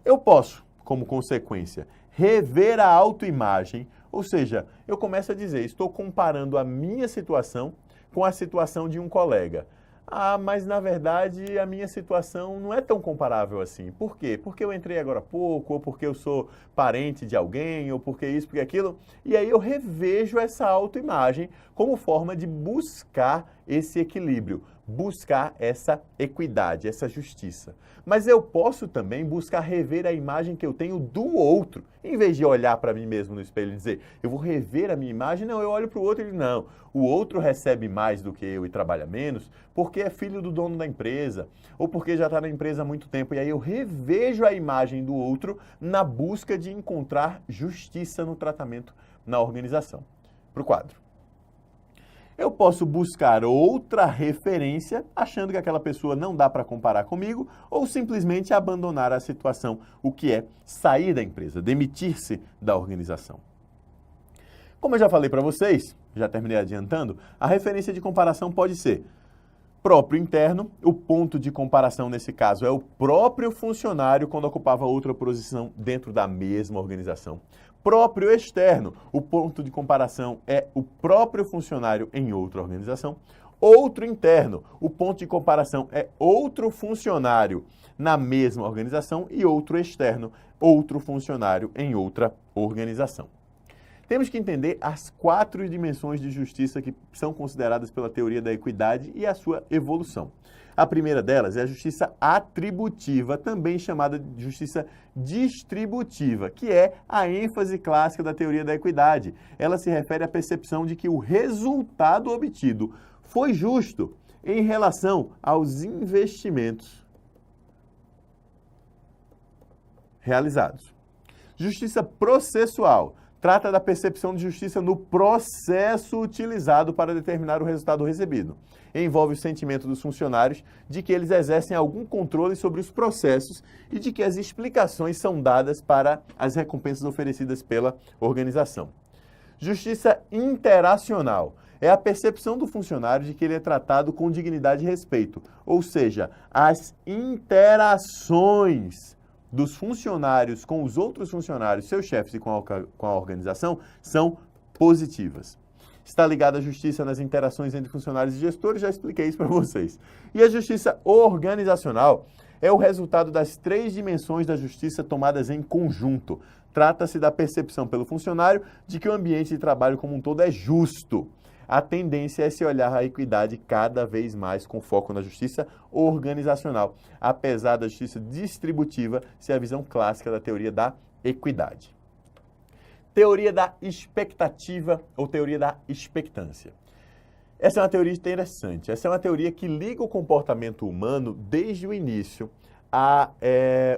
Eu posso, como consequência, rever a autoimagem, ou seja, eu começo a dizer, estou comparando a minha situação com a situação de um colega. Ah, mas na verdade a minha situação não é tão comparável assim. Por quê? Porque eu entrei agora há pouco, ou porque eu sou parente de alguém, ou porque isso, porque aquilo. E aí eu revejo essa autoimagem como forma de buscar esse equilíbrio, buscar essa equidade, essa justiça. Mas eu posso também buscar rever a imagem que eu tenho do outro. Em vez de olhar para mim mesmo no espelho e dizer, eu vou rever a minha imagem, não, eu olho para o outro e digo, não, o outro recebe mais do que eu e trabalha menos porque é filho do dono da empresa ou porque já está na empresa há muito tempo. E aí eu revejo a imagem do outro na busca de encontrar justiça no tratamento na organização. Para o quadro. Eu posso buscar outra referência, achando que aquela pessoa não dá para comparar comigo, ou simplesmente abandonar a situação, o que é sair da empresa, demitir-se da organização. Como eu já falei para vocês, já terminei adiantando, a referência de comparação pode ser próprio interno, o ponto de comparação nesse caso é o próprio funcionário quando ocupava outra posição dentro da mesma organização. Próprio externo, o ponto de comparação é o próprio funcionário em outra organização. Outro interno, o ponto de comparação é outro funcionário na mesma organização e outro externo, outro funcionário em outra organização. Temos que entender as 4 dimensões de justiça que são consideradas pela teoria da equidade e a sua evolução. A primeira delas é a justiça atributiva, também chamada de justiça distributiva, que é a ênfase clássica da teoria da equidade. Ela se refere à percepção de que o resultado obtido foi justo em relação aos investimentos realizados. Justiça processual trata da percepção de justiça no processo utilizado para determinar o resultado recebido. Envolve o sentimento dos funcionários de que eles exercem algum controle sobre os processos e de que as explicações são dadas para as recompensas oferecidas pela organização. Justiça interacional é a percepção do funcionário de que ele é tratado com dignidade e respeito, ou seja, as interações dos funcionários com os outros funcionários, seus chefes e com a organização, são positivas. Está ligada à justiça nas interações entre funcionários e gestores, já expliquei isso para vocês. E a justiça organizacional é o resultado das 3 dimensões da justiça tomadas em conjunto. Trata-se da percepção pelo funcionário de que o ambiente de trabalho como um todo é justo. A tendência é se olhar a equidade cada vez mais com foco na justiça organizacional, apesar da justiça distributiva ser a visão clássica da teoria da equidade. Teoria da expectativa ou teoria da expectância. Essa é uma teoria interessante. Essa é uma teoria que liga o comportamento humano desde o início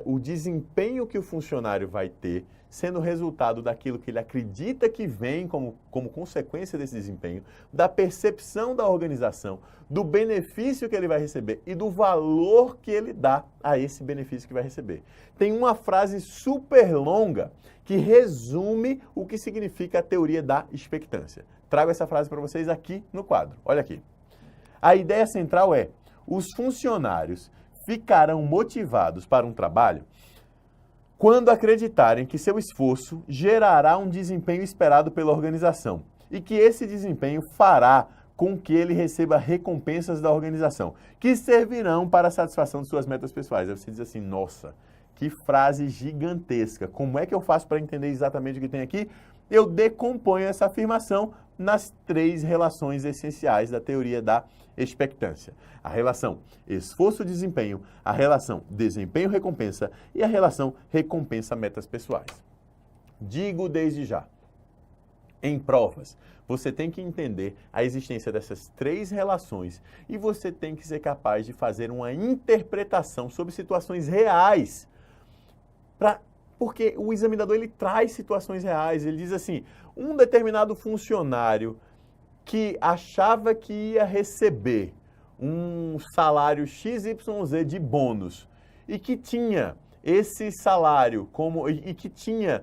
o desempenho que o funcionário vai ter, sendo resultado daquilo que ele acredita que vem como consequência desse desempenho, da percepção da organização, do benefício que ele vai receber e do valor que ele dá a esse benefício que vai receber. Tem uma frase super longa que resume o que significa a teoria da expectância. Trago essa frase para vocês aqui no quadro. Olha aqui. A ideia central é: os funcionários ficarão motivados para um trabalho quando acreditarem que seu esforço gerará um desempenho esperado pela organização e que esse desempenho fará com que ele receba recompensas da organização, que servirão para a satisfação de suas metas pessoais. Aí você diz assim: nossa, que frase gigantesca. Como é que eu faço para entender exatamente o que tem aqui? Eu decomponho essa afirmação nas 3 relações essenciais da teoria da expectância. A relação esforço-desempenho, a relação desempenho-recompensa e a relação recompensa-metas pessoais. Digo desde já, em provas, você tem que entender a existência dessas 3 relações e você tem que ser capaz de fazer uma interpretação sobre situações reais. Porque o examinador ele traz situações reais, ele diz assim: um determinado funcionário que achava que ia receber um salário XYZ de bônus e que tinha esse salário e que tinha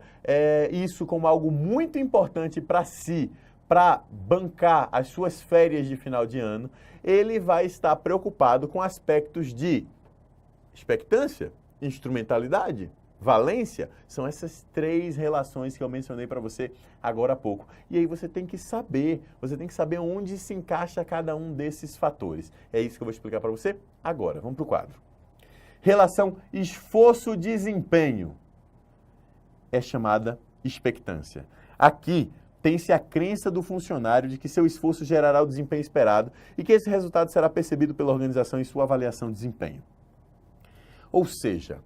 isso como algo muito importante para si, para bancar as suas férias de final de ano, ele vai estar preocupado com aspectos de expectância, instrumentalidade, valência. São essas 3 relações que eu mencionei para você agora há pouco. E aí você tem que saber onde se encaixa cada um desses fatores. É isso que eu vou explicar para você agora. Vamos para o quadro. Relação esforço-desempenho é chamada expectância. Aqui tem-se a crença do funcionário de que seu esforço gerará o desempenho esperado e que esse resultado será percebido pela organização em sua avaliação de desempenho. Ou seja,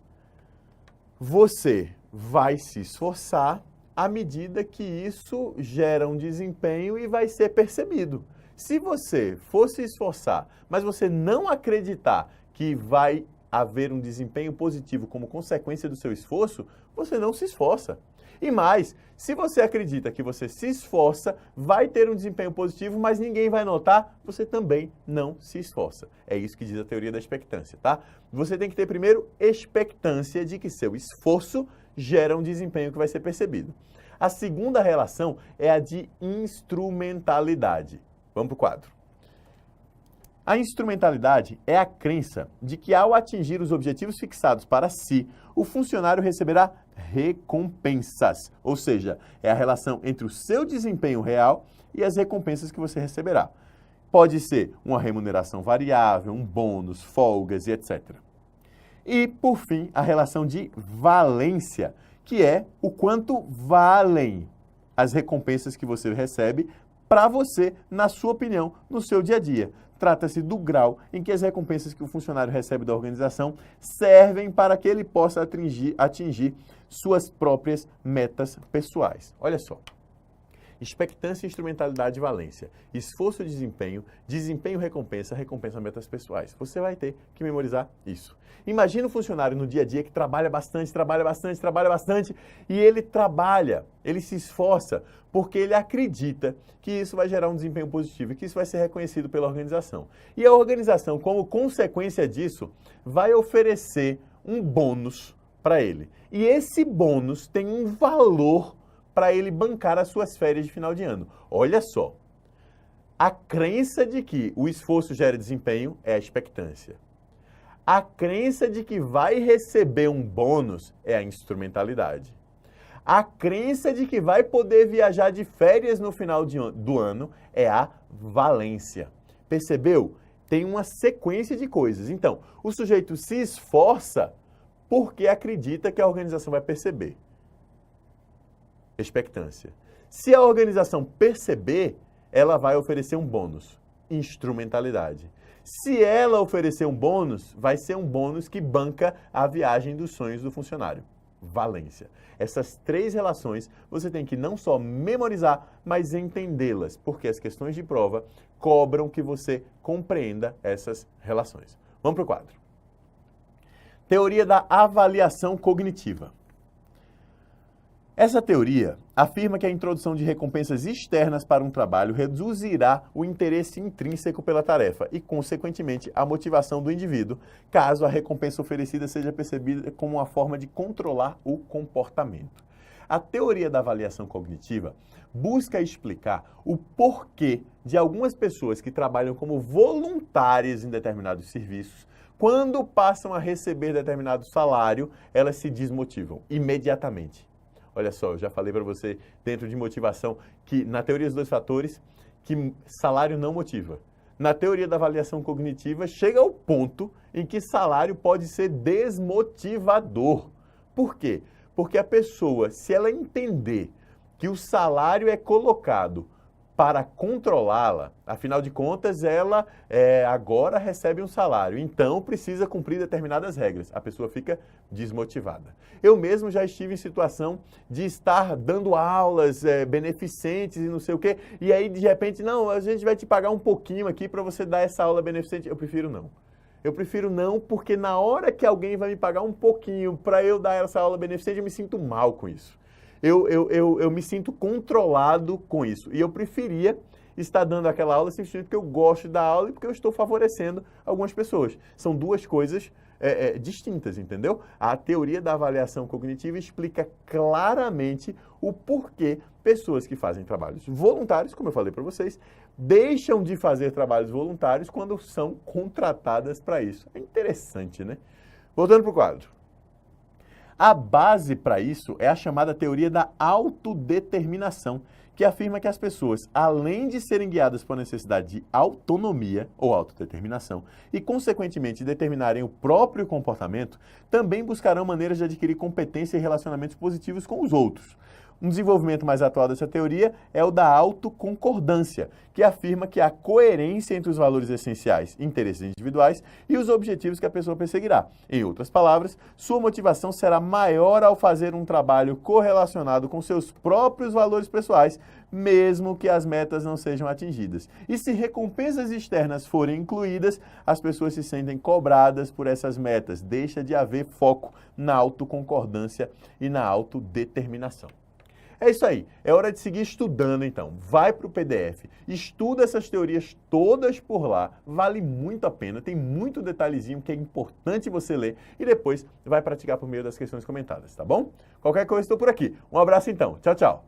você vai se esforçar à medida que isso gera um desempenho e vai ser percebido. Se você for se esforçar, mas você não acreditar que vai haver um desempenho positivo como consequência do seu esforço, você não se esforça. E mais, se você acredita que você se esforça, vai ter um desempenho positivo, mas ninguém vai notar, você também não se esforça. É isso que diz a teoria da expectância, tá? Você tem que ter primeiro expectância de que seu esforço gera um desempenho que vai ser percebido. A segunda relação é a de instrumentalidade. Vamos para o quadro. A instrumentalidade é a crença de que, ao atingir os objetivos fixados para si, o funcionário receberá recompensas, ou seja, é a relação entre o seu desempenho real e as recompensas que você receberá. Pode ser uma remuneração variável, um bônus, folgas e etc. E, por fim, a relação de valência, que é o quanto valem as recompensas que você recebe para você, na sua opinião, no seu dia a dia. Trata-se do grau em que as recompensas que o funcionário recebe da organização servem para que ele possa atingir suas próprias metas pessoais. Olha só. Expectância, instrumentalidade e valência. Esforço, desempenho, desempenho, recompensa, recompensa, metas pessoais. Você vai ter que memorizar isso. Imagina um funcionário no dia a dia que trabalha bastante, e ele se esforça porque ele acredita que isso vai gerar um desempenho positivo e que isso vai ser reconhecido pela organização. E a organização, como consequência disso, vai oferecer um bônus para ele. E esse bônus tem um valor para ele bancar as suas férias de final de ano. Olha só, a crença de que o esforço gera desempenho é a expectância. A crença de que vai receber um bônus é a instrumentalidade. A crença de que vai poder viajar de férias no final do ano é a valência. Percebeu? Tem uma sequência de coisas. Então, o sujeito se esforça porque acredita que a organização vai perceber. Expectância. Se a organização perceber, ela vai oferecer um bônus. Instrumentalidade. Se ela oferecer um bônus, vai ser um bônus que banca a viagem dos sonhos do funcionário. Valência. Essas três relações você tem que não só memorizar, mas entendê-las, porque as questões de prova cobram que você compreenda essas relações. Vamos para o quadro. Teoria da avaliação cognitiva. Essa teoria afirma que a introdução de recompensas externas para um trabalho reduzirá o interesse intrínseco pela tarefa e, consequentemente, a motivação do indivíduo, caso a recompensa oferecida seja percebida como uma forma de controlar o comportamento. A teoria da avaliação cognitiva busca explicar o porquê de algumas pessoas que trabalham como voluntárias em determinados serviços, quando passam a receber determinado salário, elas se desmotivam imediatamente. Olha só, eu já falei para você, dentro de motivação, que na teoria dos 2 fatores, que salário não motiva. Na teoria da avaliação cognitiva, chega ao ponto em que salário pode ser desmotivador. Por quê? Porque a pessoa, se ela entender que o salário é colocado para controlá-la, afinal de contas, ela agora recebe um salário, então precisa cumprir determinadas regras. A pessoa fica desmotivada. Eu mesmo já estive em situação de estar dando aulas beneficentes e não sei o quê, e aí de repente, não, a gente vai te pagar um pouquinho aqui para você dar essa aula beneficente. Eu prefiro não. Eu prefiro não, porque na hora que alguém vai me pagar um pouquinho para eu dar essa aula beneficente, eu me sinto mal com isso. Eu me sinto controlado com isso. E eu preferia estar dando aquela aula simplesmente porque eu gosto da aula e porque eu estou favorecendo algumas pessoas. São duas coisas distintas, entendeu? A teoria da avaliação cognitiva explica claramente o porquê pessoas que fazem trabalhos voluntários, como eu falei para vocês, deixam de fazer trabalhos voluntários quando são contratadas para isso. É interessante, né? Voltando para o quadro. A base para isso é a chamada teoria da autodeterminação, que afirma que as pessoas, além de serem guiadas por necessidade de autonomia ou autodeterminação e, consequentemente, determinarem o próprio comportamento, também buscarão maneiras de adquirir competência e relacionamentos positivos com os outros. Um desenvolvimento mais atual dessa teoria é o da autoconcordância, que afirma que há coerência entre os valores essenciais, interesses individuais e os objetivos que a pessoa perseguirá. Em outras palavras, sua motivação será maior ao fazer um trabalho correlacionado com seus próprios valores pessoais, mesmo que as metas não sejam atingidas. E se recompensas externas forem incluídas, as pessoas se sentem cobradas por essas metas. Deixa de haver foco na autoconcordância e na autodeterminação. É isso aí, é hora de seguir estudando então. Vai para o PDF, estuda essas teorias todas por lá, vale muito a pena, tem muito detalhezinho que é importante você ler e depois vai praticar por meio das questões comentadas, tá bom? Qualquer coisa, estou por aqui. Um abraço então, tchau, tchau.